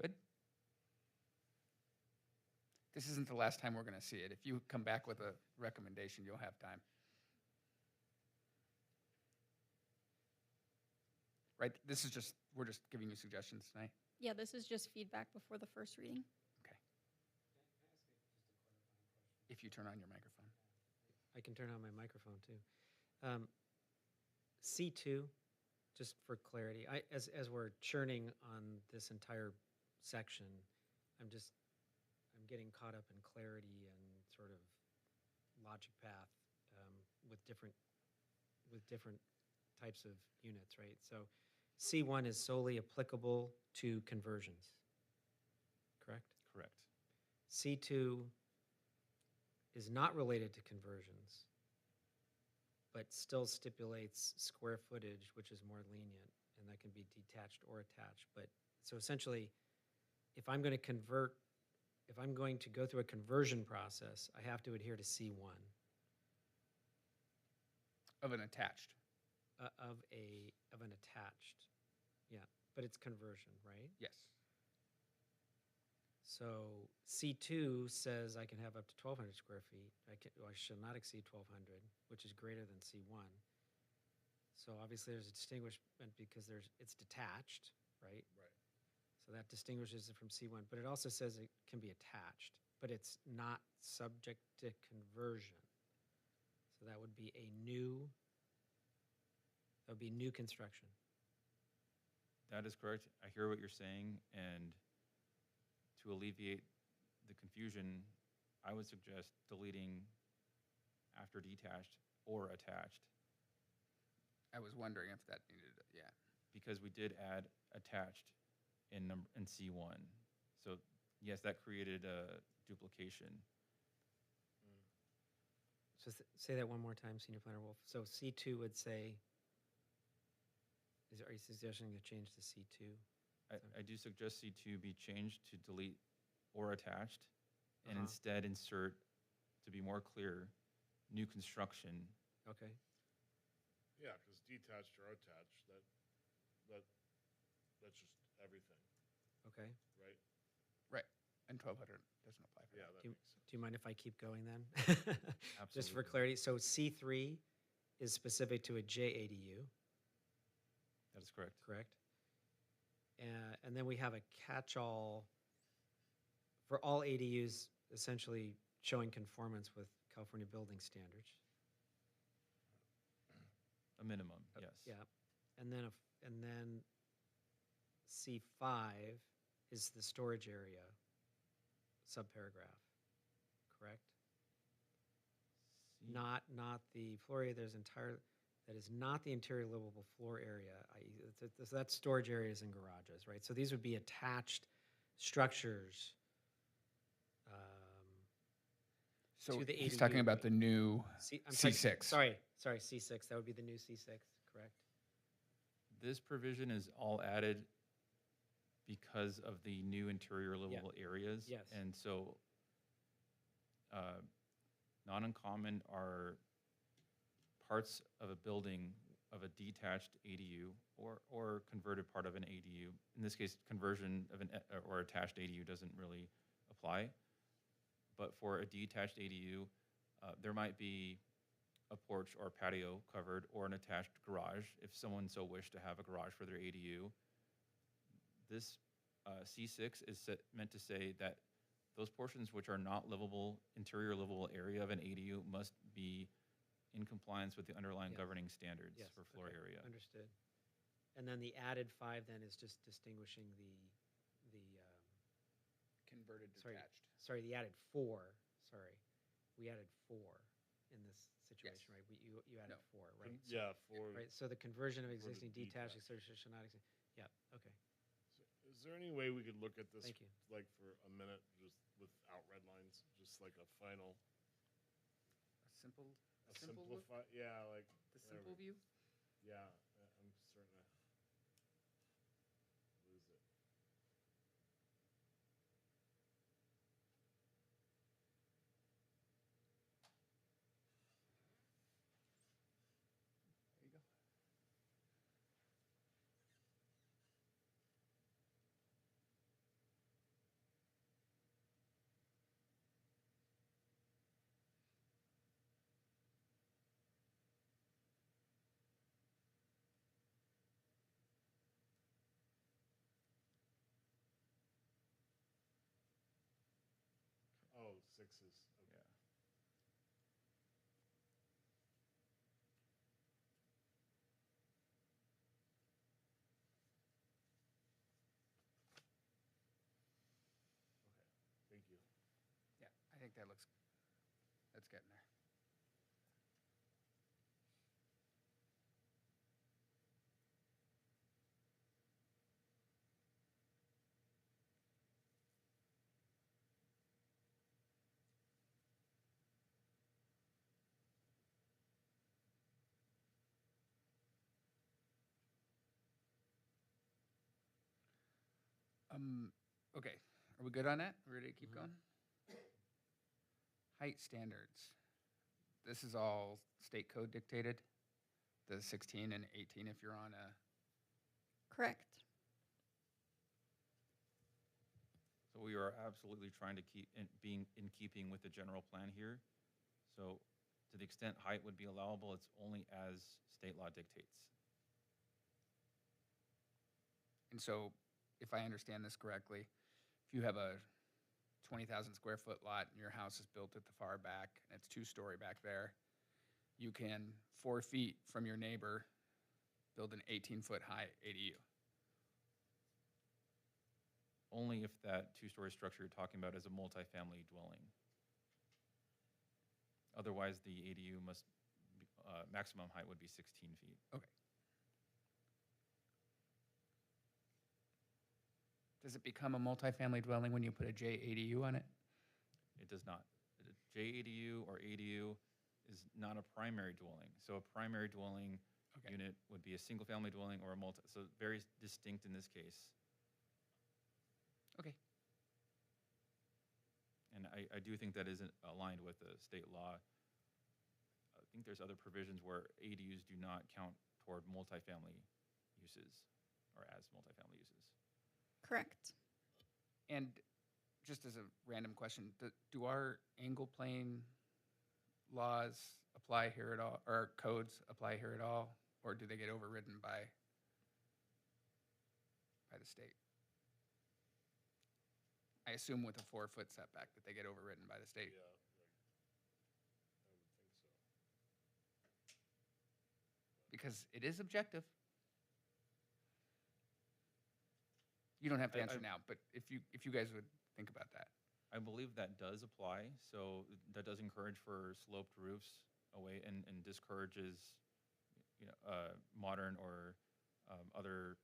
Good? This isn't the last time we're going to see it. If you come back with a recommendation, you'll have time. Right? This is just, we're just giving you suggestions tonight. Yeah, this is just feedback before the first reading. Okay. If you turn on your microphone. I can turn on my microphone too. C2, just for clarity, as we're churning on this entire section, I'm getting caught up in clarity and sort of logic path with different types of units, right? So C1 is solely applicable to conversions, correct? Correct. C2 is not related to conversions, but still stipulates square footage, which is more lenient, and that can be detached or attached. But so essentially, if I'm going to go through a conversion process, I have to adhere to C1 Of an attached. of an attached. Yeah, but it's conversion, right? Yes. So C2 says I can have up to 1,200 square feet. I shall not exceed 1,200, which is greater than C1. So obviously there's a distinguishment because it's detached, right? Right. So that distinguishes it from C1, but it also says it can be attached, but it's not subject to conversion. So that would be new construction. That is correct. I hear what you're saying, and to alleviate the confusion, I would suggest deleting after detached or attached, I was wondering if that needed, yeah. because we did add attached in C1. So yes, that created a duplication. So say that one more time, Senior Planner Wolf. So C2 would say, are you suggesting to change to C2? I do suggest C2 be changed to delete or attached, and Uh-huh. instead insert, to be more clear, new construction. Okay, Yeah, because detached or attached, that's just everything, okay. right? Right, and 1,200 doesn't apply for Yeah, that. that Do makes sense. you mind if I keep going then? Just for Absolutely. clarity, so C3 is specific to a JADU, That is correct. correct? And then we have a catch-all for all ADUs, essentially showing conformance with California building standards. A minimum, yes. Yeah, and then C5 is the storage area subparagraph, correct? C- Not the floor area, that is not the interior livable floor area, so that's storage areas and garages, right? So these would be attached structures So to the he's talking ADU, about right? the new I'm sorry, C6. Sorry, C6, that would be the new C6, correct? This provision is all added because of the new interior livable areas. Yes. And so non-uncommon are parts of a building of a detached ADU or converted part of an ADU. In this case, conversion of or attached ADU doesn't really apply. But for a detached ADU, there might be a porch or patio covered or an attached garage if someone so wished to have a garage for their ADU. This C6 is meant to say that those portions which are not livable, interior livable area of an ADU must be in compliance with the underlying Yes. governing standards Yes, for floor okay, area. Understood. And then the added 5 then is just distinguishing the Converted sorry, detached. sorry, the added 4, sorry. We added 4 in this situation, right? You added No. 4, right? So- Yeah, for, Right, so the conversion of for the existing detached detached. accessory shall not exceed, yeah, okay, is there any way we could look at this, thank you. like, for a minute, just without red lines, just like a final, A simple look? simplify, yeah, like, The there simple we- view? yeah, I'm starting to lose it. There you go. Oh, sixes, okay. Yeah. Thank you. Yeah, I think that's getting there. Okay, are we good on that? Ready to keep Mhm. going? Height standards. This is all state code dictated, the 16 and 18 if you're on a, Correct. So we are absolutely trying to keep being in keeping with the general plan here. So to the extent height would be allowable, it's only as state law dictates. and so if I understand this correctly, if you have a 20,000 square foot lot and your house is built at the far back and it's 2-story back there, you can 4 feet from your neighbor build an 18-foot high ADU. Only if that two-story structure you're talking about is a multifamily dwelling. Otherwise, the ADU must, maximum height would be 16 feet. Okay. Does it become a multifamily dwelling when you put a JADU on it? It does not. A JADU or ADU is not a primary dwelling. So a primary dwelling Okay. unit would be a single-family dwelling or a multi, so very distinct in this case. Okay. And I do think that isn't aligned with the state law. I think there's other provisions where ADUs do not count toward multifamily uses or as multifamily uses. Correct. And just as a random question, do our angle plane laws apply here at all, or codes apply here at all, or do they get overridden by the state? I assume with a 4-foot setback that they get overridden by the state. Yeah, like, I would think so. Because it is objective. You don't have to I- answer now, but if you guys would think about that. I believe that does apply, so that does encourage for sloped roofs away and discourages, modern or other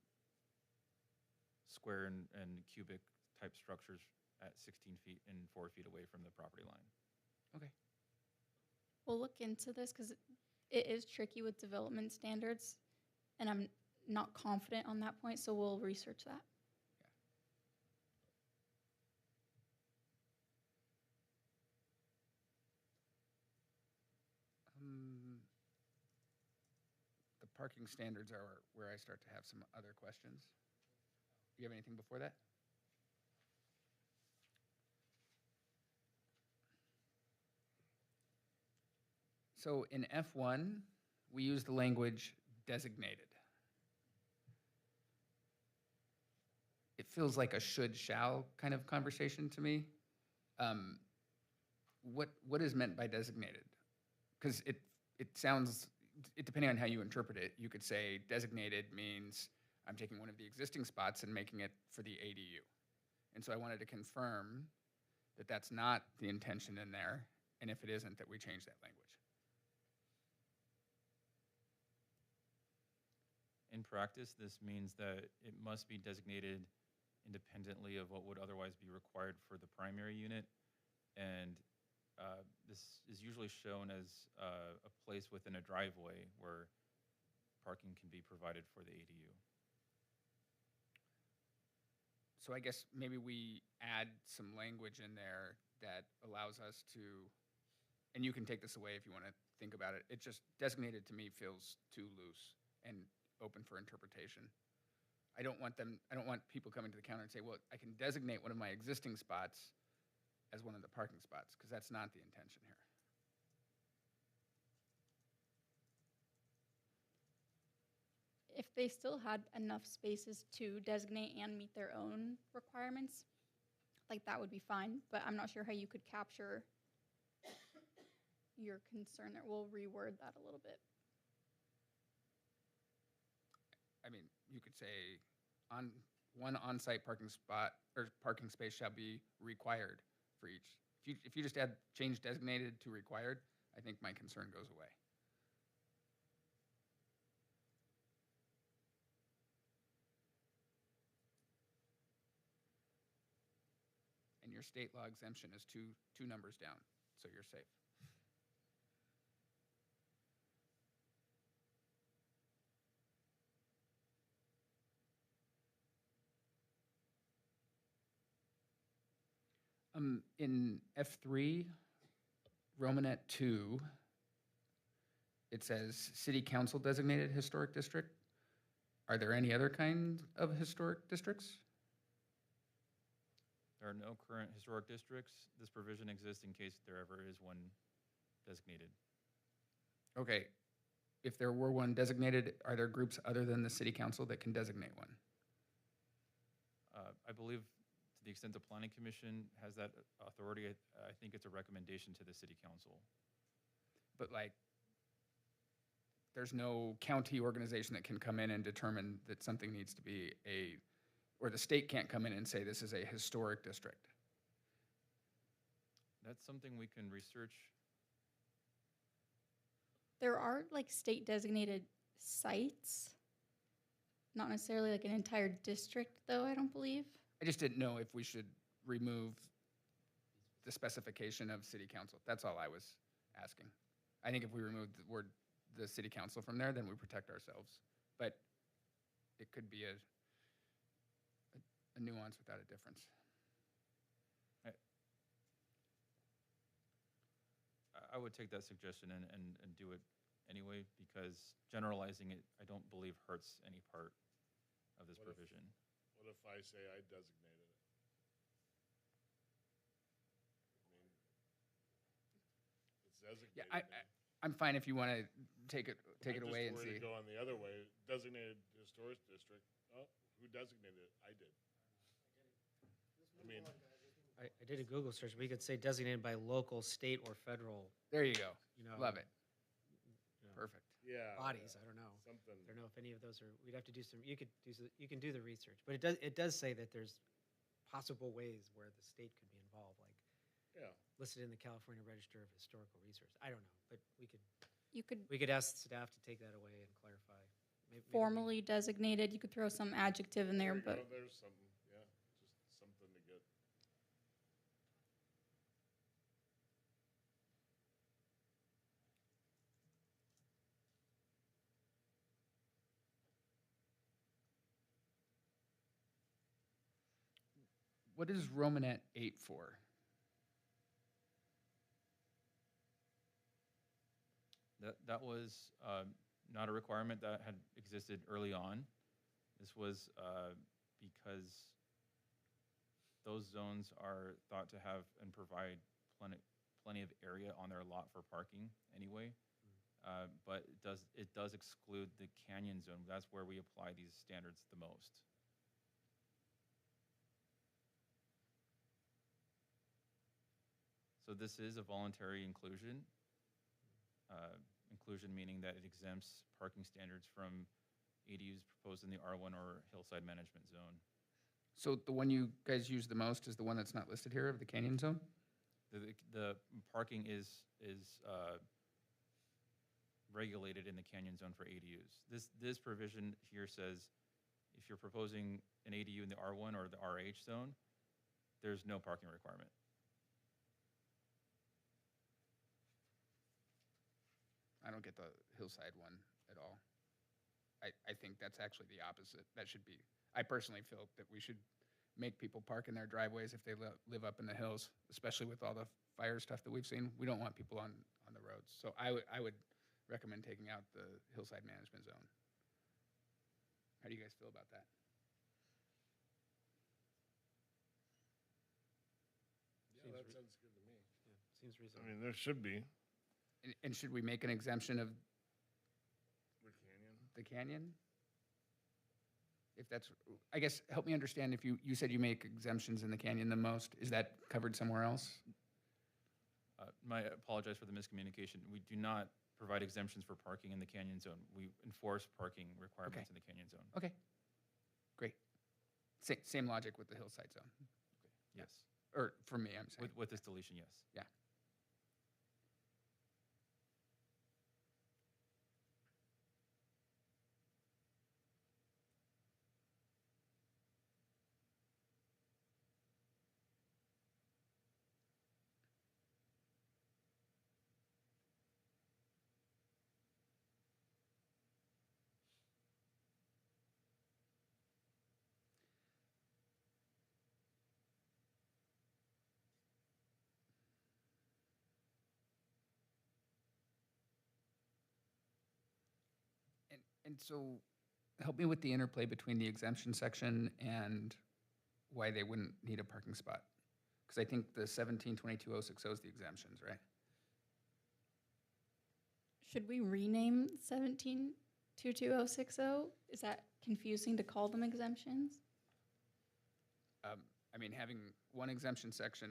square and cubic type structures at 16 feet and 4 feet away from the property line. Okay. We'll look into this because it is tricky with development standards, and I'm not confident on that point, so we'll research that. The parking standards are where I start to have some other questions. You have anything before that? So in F1, we use the language designated. It feels like a should, shall kind of conversation to me. What is meant by designated? Because it sounds, depending on how you interpret it, you could say designated means I'm taking one of the existing spots and making it for the ADU. And so I wanted to confirm that that's not the intention in there, and if it isn't, that we change that language. In practice, this means that it must be designated independently of what would otherwise be required for the primary unit. And this is usually shown as a place within a driveway where parking can be provided for the ADU. So I guess maybe we add some language in there that allows us to, and you can take this away if you want to think about it. It just designated to me feels too loose and open for interpretation. I don't want people coming to the counter and say, well, I can designate one of my existing spots as one of the parking spots, because that's not the intention here. If they still had enough spaces to designate and meet their own requirements, like that would be fine, but I'm not sure how you could capture your concern there. We'll reword that a little bit. I mean, you could say one on-site parking spot or parking space shall be required for each. If you just change designated to required, I think my concern goes away. And your state law exemption is two numbers down, so you're safe. In F3, Romanet 2, it says City Council designated historic district. Are there any other kind of historic districts? There are no current historic districts. This provision exists in case there ever is one designated. Okay, if there were one designated, are there groups other than the City Council that can designate one? I believe to the extent the planning commission has that authority, I think it's a recommendation to the city council. But like, there's no county organization that can come in and determine that something needs to be or the state can't come in and say this is a historic district. That's something we can research. There are like state designated sites, not necessarily like an entire district though, I don't believe. I just didn't know if we should remove the specification of city council. That's all I was asking. I think if we remove the word the city council from there, then we protect ourselves. But it could be a nuance without a difference. I would take that suggestion and do it anyway, because generalizing it, I don't believe hurts any part of this What if- provision. What if I say I designated it? I mean, it's Yeah, designated. I'm fine if you want to take it away and I'm just see. worried to go on the other way. Designated historic district. Oh, who designated it? I did. I mean, I did a Google search. We could say designated by local, state, or federal, There you go. you know. Love it. you know, Perfect. yeah. Bodies, yeah, I don't know. Something. I don't know if any of those are, we'd have to do some, you can do the research. But it does say that there's possible ways where the state could be involved, like Yeah. listed in the California Register of Historical Resources. I don't know, but You could we could ask staff to take that away and clarify. Maybe we- formally designated, you could throw some adjective in there, There you go. but There's something. Yeah. Just something to get. What is Romanet 8 for? That was not a requirement that had existed early on. This was because those zones are thought to have and provide plenty of area on their lot for parking anyway. But it does exclude the canyon zone. That's where we apply these standards the most. So this is a voluntary inclusion. Inclusion meaning that it exempts parking standards from ADUs proposed in the R1 or hillside management zone. So the one you guys use the most is the one that's not listed here, of the canyon zone? The parking is regulated in the canyon zone for ADUs. This provision here says if you're proposing an ADU in the R1 or the RH zone, there's no parking requirement. I don't get the hillside one at all. I think that's actually the opposite. That should be, I personally feel that we should make people park in their driveways if they live up in the hills, especially with all the fire stuff that we've seen. We don't want people on the roads. So I would recommend taking out the hillside management zone. How do you guys feel about that? Yeah, that sounds good to me. Yeah, seems I reasonable. mean, there should be. And should we make an exemption of The canyon. the canyon? If that's, I guess, help me understand, if you said you make exemptions in the canyon the most, is that covered somewhere else? I apologize for the miscommunication. We do not provide exemptions for parking in the canyon zone. We enforce parking requirements in the canyon zone. Okay, great. Same logic with the hillside zone, Yes. or for me, I'm saying. With this deletion, yes. Yeah. And so, help me with the interplay between the exemption section and why they wouldn't need a parking spot. Because I think the 1722-060 is the exemptions, right? should we rename 1722-060? Is that confusing to call them exemptions? I mean, having one exemption section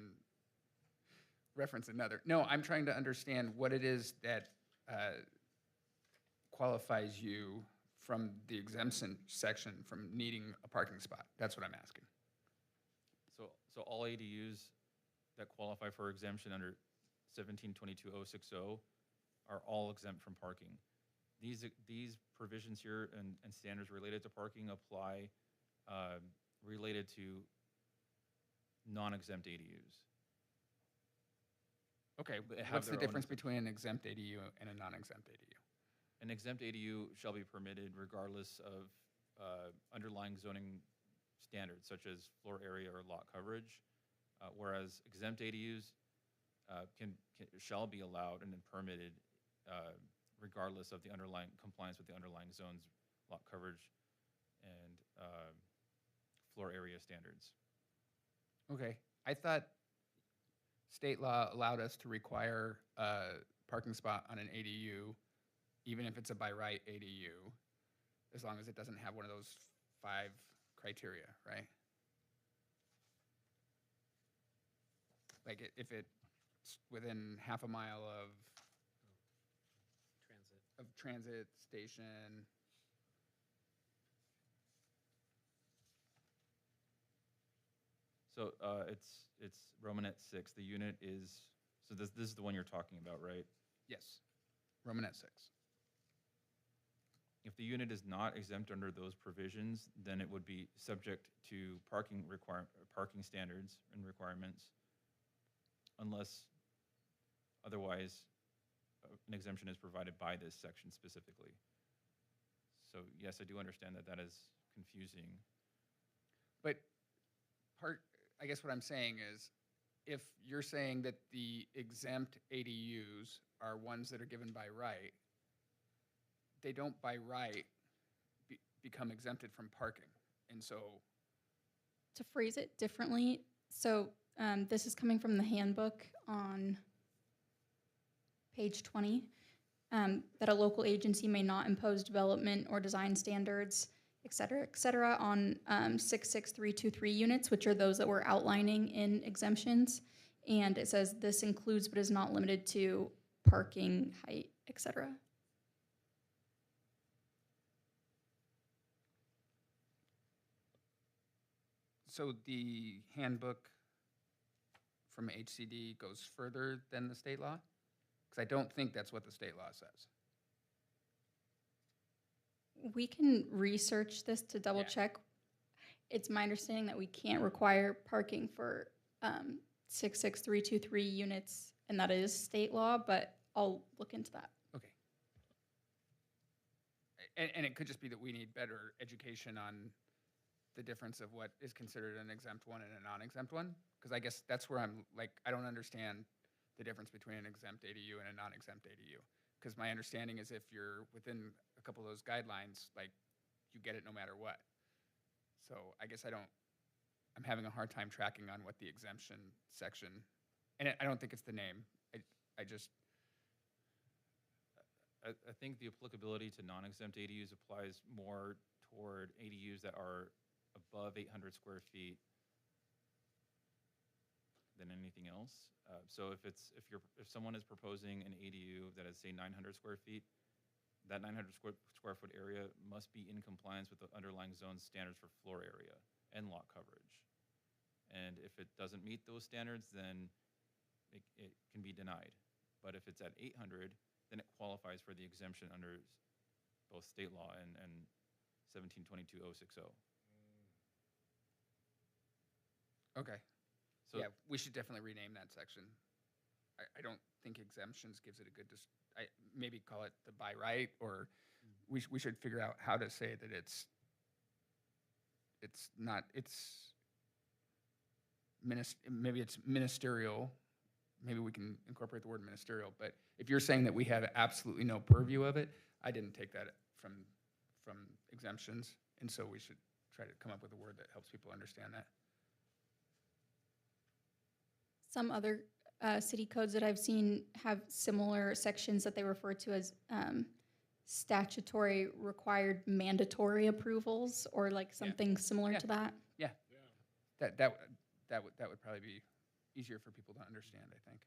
reference another. No, I'm trying to understand what it is that qualifies you from the exemption section from needing a parking spot. That's what I'm asking. So all ADUs that qualify for exemption under 1722-060 are all exempt from parking. These provisions here and standards related to parking apply related to non-exempt ADUs. Okay, They have what's the their own difference exemption. between an exempt ADU and a non-exempt ADU? An exempt ADU shall be permitted regardless of underlying zoning standards such as floor area or lot coverage, whereas exempt ADUs shall be allowed and then permitted regardless of the underlying compliance with the underlying zones, lot coverage, and floor area standards. Okay, I thought state law allowed us to require a parking spot on an ADU, even if it's a by right ADU, as long as it doesn't have one of those 5 criteria, right? Like if it's within half a mile Transit. of transit station. So it's Romanet 6. The unit is, so this is the one you're talking about, right? Yes, Romanet 6. If the unit is not exempt under those provisions, then it would be subject to parking standards and requirements, unless otherwise an exemption is provided by this section specifically. So yes, I do understand that that is confusing. But I guess what I'm saying is, if you're saying that the exempt ADUs are ones that are given by right, they don't by right become exempted from parking. And so, To phrase it differently, so this is coming from the handbook on page 20, that a local agency may not impose development or design standards, et cetera, on 66323 units, which are those that we're outlining in exemptions. And it says this includes but is not limited to parking, height, et cetera. so the handbook from HCD goes further than the state law? Because I don't think that's what the state law says. We can research this to double Yeah. check. It's my understanding that we can't require parking for 66323 units, and that is state law, but I'll look into that. Okay. And it could just be that we need better education on the difference of what is considered an exempt one and a non-exempt one. Because I guess that's where I'm like, I don't understand the difference between an exempt ADU and a non-exempt ADU. Because my understanding is if you're within a couple of those guidelines, like, you get it no matter what. So I guess I'm having a hard time tracking on what the exemption section, and I don't think it's the name. I just, I think the applicability to non-exempt ADUs applies more toward ADUs that are above 800 square feet than anything else. So if someone is proposing an ADU that is, say, 900 square feet, that 900 square foot area must be in compliance with the underlying zone standards for floor area and lot coverage. And if it doesn't meet those standards, then it can be denied. But if it's at 800, then it qualifies for the exemption under both state law and 1722-060. okay. So Yeah, we should definitely rename that section. I don't think exemptions gives it a good, maybe call it the by right, or we should figure out how to say that it's maybe it's ministerial. Maybe we can incorporate the word ministerial, but if you're saying that we have absolutely no purview of it, I didn't take that from exemptions, and so we should try to come up with a word that helps people understand that. Some other city codes that I've seen have similar sections that they refer to as statutory required mandatory approvals, or like something similar Yeah. to that. Yeah, Yeah. That would probably be easier for people to understand, I think.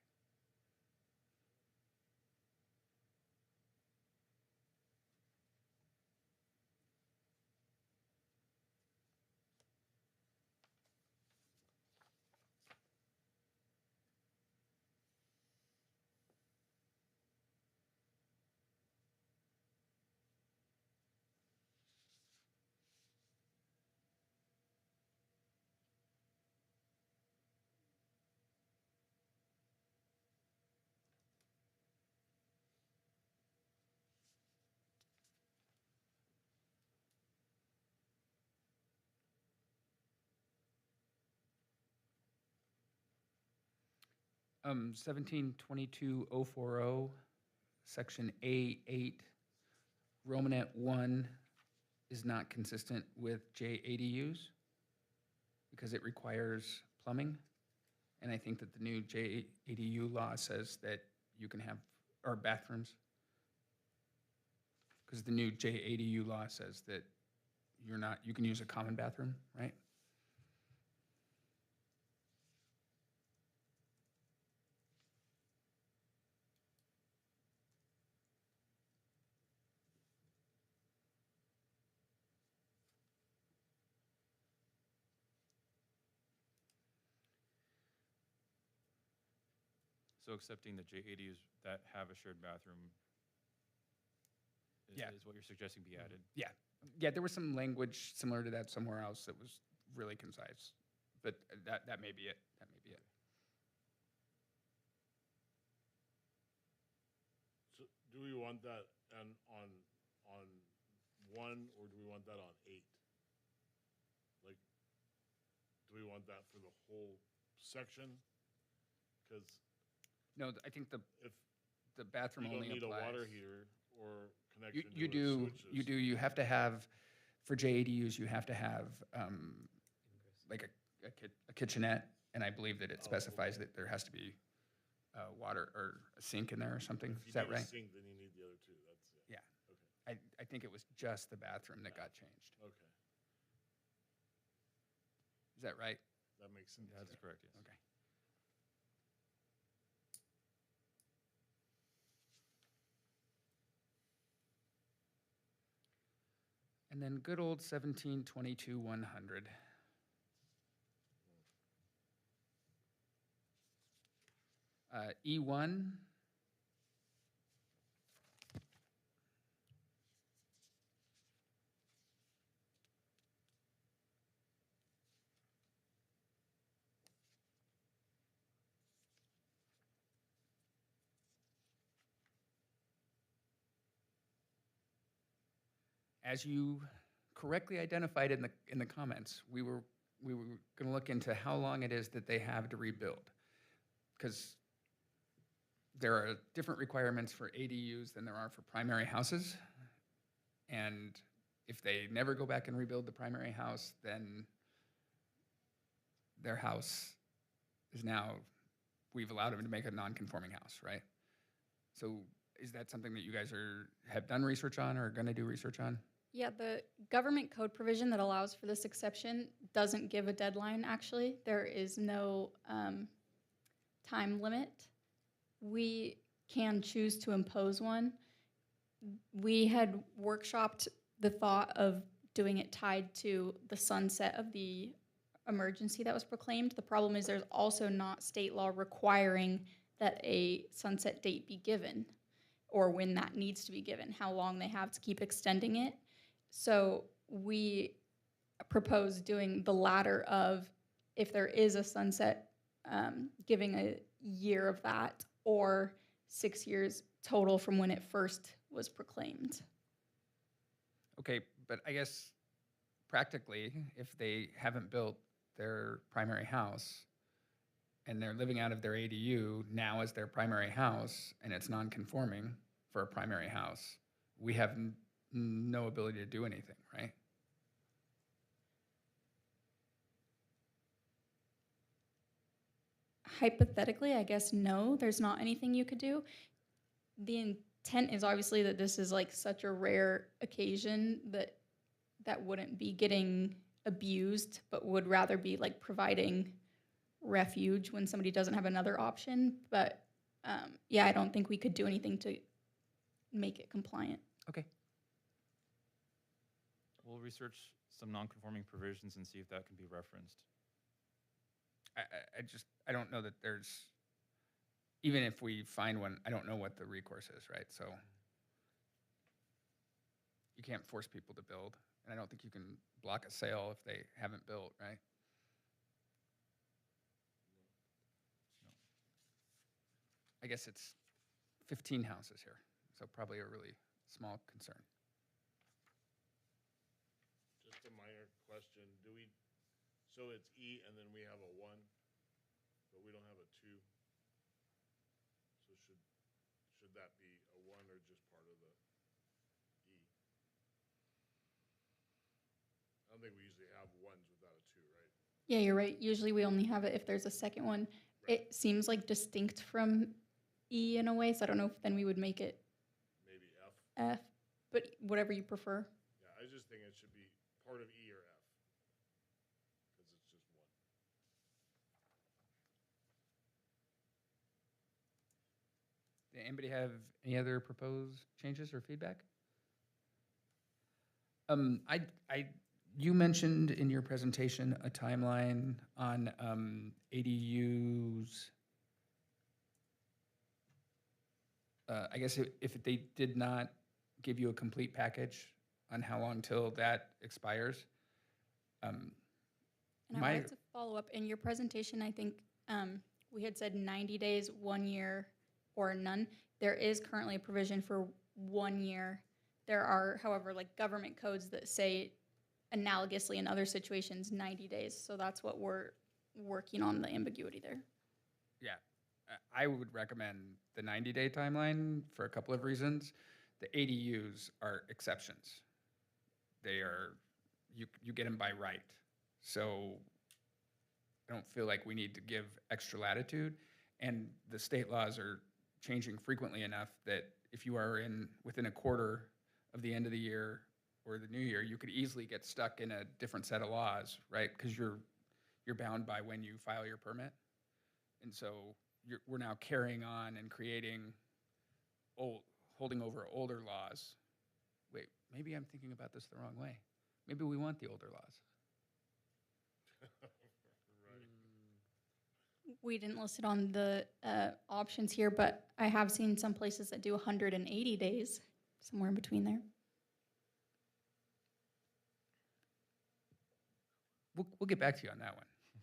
Um, 1722040, section A8, Romanet 1 is not consistent with JADUs because it requires plumbing. And I think that the new JADU law says that you can have, or bathrooms, because the new JADU law says that you can use a common bathroom, right? So accepting the JADUs that have a shared bathroom Yeah. is what you're suggesting be added? Yeah, there was some language similar to that somewhere else that was really concise, but that may be it. That may be it. So do we want that on 1, or do we want that on 8? Like, do we want that for the whole section? Because No, I think if the bathroom you don't only need applies. a water heater or connection You to do, switches. you have to have, for JADUs, you have to have like a kitchenette, and I believe that it Oh, specifies okay. that there has to be water or a sink in there or something. If Is you that need a right? sink, then you need the other 2. That's it. Yeah. Okay. I think it was just the bathroom that got changed. Okay. Is that right? That makes sense. That's correct, yes. Okay. And then good old 1722-100. E1. As you correctly identified in the comments, we were going to look into how long it is that they have to rebuild, because there are different requirements for ADUs than there are for primary houses, and if they never go back and rebuild the primary house, then their house is now, we've allowed them to make a non-conforming house, right? So is that something that you guys have done research on or are going to do research on? Yeah, the government code provision that allows for this exception doesn't give a deadline, actually. There is no time limit. We can choose to impose one. We had workshopped the thought of doing it tied to the sunset of the emergency that was proclaimed. The problem is there's also not state law requiring that a sunset date be given or when that needs to be given, how long they have to keep extending it. So we propose doing the latter of, if there is a sunset, giving a year of that, or 6 years total from when it first was proclaimed. Okay, but I guess practically, if they haven't built their primary house and they're living out of their ADU now as their primary house and it's non-conforming for a primary house, we have no ability to do anything, right? Hypothetically, I guess no, there's not anything you could do. The intent is obviously that this is like such a rare occasion that wouldn't be getting abused, but would rather be like providing refuge when somebody doesn't have another option. But yeah, I don't think we could do anything to make it compliant. Okay. We'll research some non-conforming provisions and see if that can be referenced. I don't know that there's, even if we find one, I don't know what the recourse is, right? So you can't force people to build, and I don't think you can block a sale if they haven't built, right? I guess it's 15 houses here, so probably a really small concern. Just a minor question, so it's E and then we have a 1, but we don't have a 2? So should that be a 1 or just part of the E? I don't think we usually have 1s without a 2, right? Yeah, you're right. Usually we only have it if there's a second one. Right. It seems like distinct from E in a way, so I don't know if then we would make it Maybe F? F, but whatever you prefer. Yeah, I just think it should be part of E or F, because it's just 1. Did anybody have any other proposed changes or feedback? You mentioned in your presentation a timeline on ADUs. I guess if they did not give you a complete package on how long till that expires. And I My- wanted to follow up, in your presentation, I think we had said 90 days, 1 year, or none. There is currently a provision for 1 year. There are, however, like government codes that say analogously in other situations, 90 days. So that's what we're working on, the ambiguity there. Yeah, I would recommend the 90-day timeline for a couple of reasons. The ADUs are exceptions. They are, you get them by right. So I don't feel like we need to give extra latitude. And the state laws are changing frequently enough that if you are within a quarter of the end of the year or the new year, you could easily get stuck in a different set of laws, right? Because you're bound by when you file your permit. And so we're now carrying on and creating holding over older laws. Wait, maybe I'm thinking about this the wrong way. Maybe we want the older laws. Right. We didn't list it on the options here, but I have seen some places that do 180 days, somewhere in between there. We'll get back to you on that one. I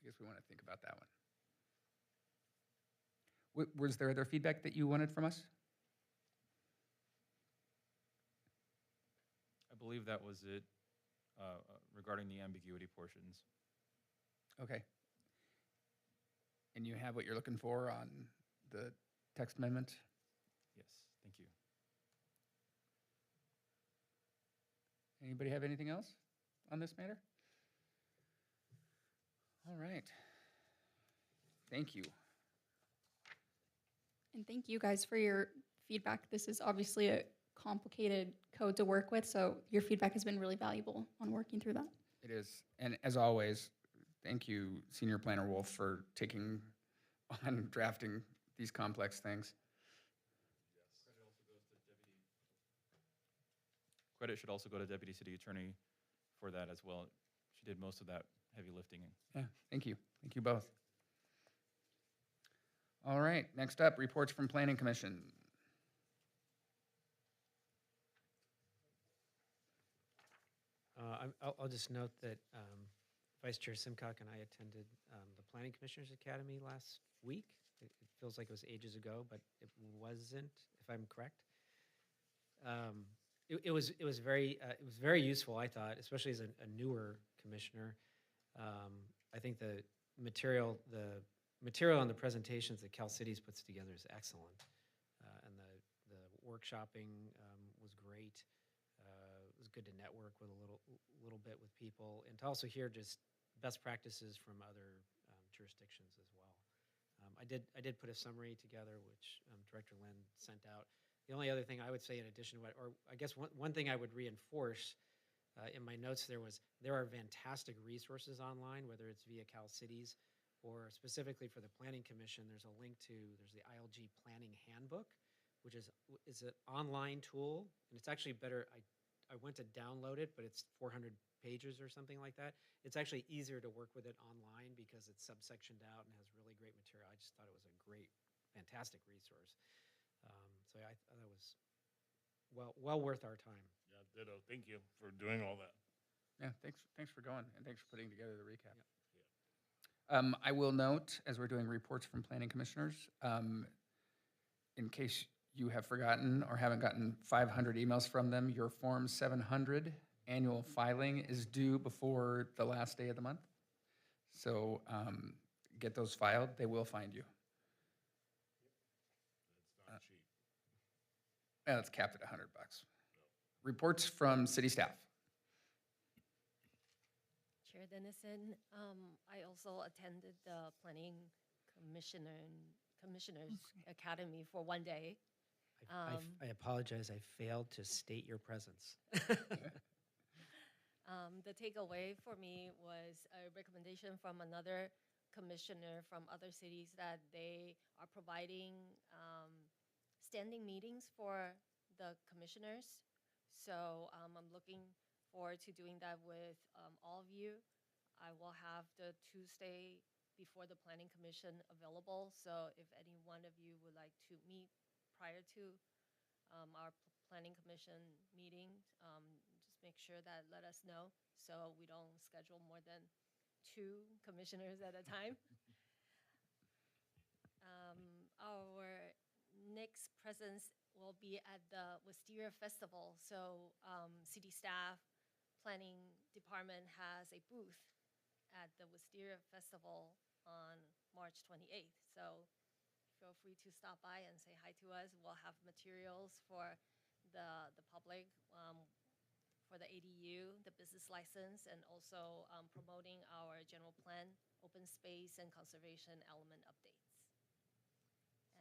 guess we want to think about that one. Was there other feedback that you wanted from us? I believe that was it regarding the ambiguity portions. Okay. And you have what you're looking for on the text amendment? Yes, thank you. Anybody have anything else on this matter? All right. Thank you. And thank you guys for your feedback. This is obviously a complicated code to work with, so your feedback has been really valuable on working through that. It is. And as always, thank you, Senior Planner Wolf, for taking on drafting these complex things. Credit should also go to Deputy City Attorney for that as well. She did most of that heavy lifting. Yeah, thank you. Thank you both. All right, next up, reports from Planning Commission. I'll just note that Vice Chair Simcock and I attended the Planning Commissioners Academy last week. It feels like it was ages ago, but it wasn't, if I'm correct. It was very useful, I thought, especially as a newer commissioner. I think the material on the presentations that Cal Cities puts together is excellent, and the workshopping was great. It was good to network with a little bit with people, and to also hear just best practices from other jurisdictions as well. I did put a summary together, which Director Lynn sent out. The only other thing I would say in addition to what, or I guess one thing I would reinforce In my notes, there are fantastic resources online, whether it's via Cal Cities or specifically for the Planning Commission. There's the ILG Planning Handbook, which is an online tool, and it's actually better. I went to download it, but it's 400 pages or something like that. It's actually easier to work with it online because it's subsectioned out and has really great material. I just thought it was a great, fantastic resource. So I thought it was well worth our time. Yeah, ditto. Thank you for doing all that. Yeah, thanks for going, and thanks for putting together the recap. Yep. I will note, as we're doing reports from planning commissioners, in case you have forgotten or haven't gotten 500 emails from them, your Form 700 annual filing is due before the last day of the month. So get those filed. They will find you. It's not cheap. And it's capped at $100. Reports from city staff. Chair Dennison, I also attended the Planning Commissioners Academy for one day. I apologize. I failed to state your presence. The takeaway for me was a recommendation from another commissioner from other cities that they are providing standing meetings for the commissioners. So I'm looking forward to doing that with all of you. I will have the Tuesday before the Planning Commission available. So if any one of you would like to meet prior to our Planning Commission meeting, just make sure that let us know so we don't schedule more than 2 commissioners at a time. Our next presence will be at the Wisteria Festival. So city staff, planning department has a booth at the Wisteria Festival on March 28th. So feel free to stop by and say hi to us. We'll have materials for the public, for the ADU, the business license, and also promoting our general plan, open space, and conservation element updates.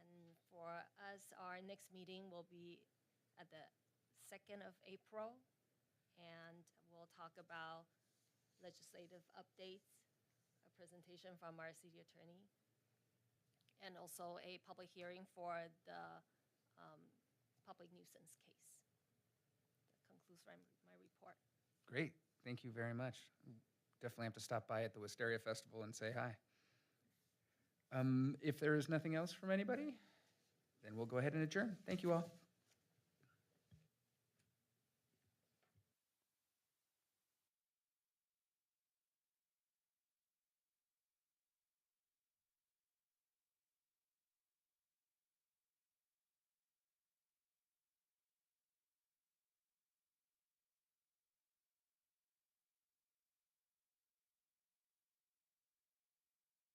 And for us, our next meeting will be at the 2nd of April, and we'll talk about legislative updates, a presentation from our city attorney, and also a public hearing for the public nuisance case. That concludes my report. Great. Thank you very much. Definitely have to stop by at the Wisteria Festival and say hi. If there is nothing else from anybody, then we'll go ahead and adjourn. Thank you all.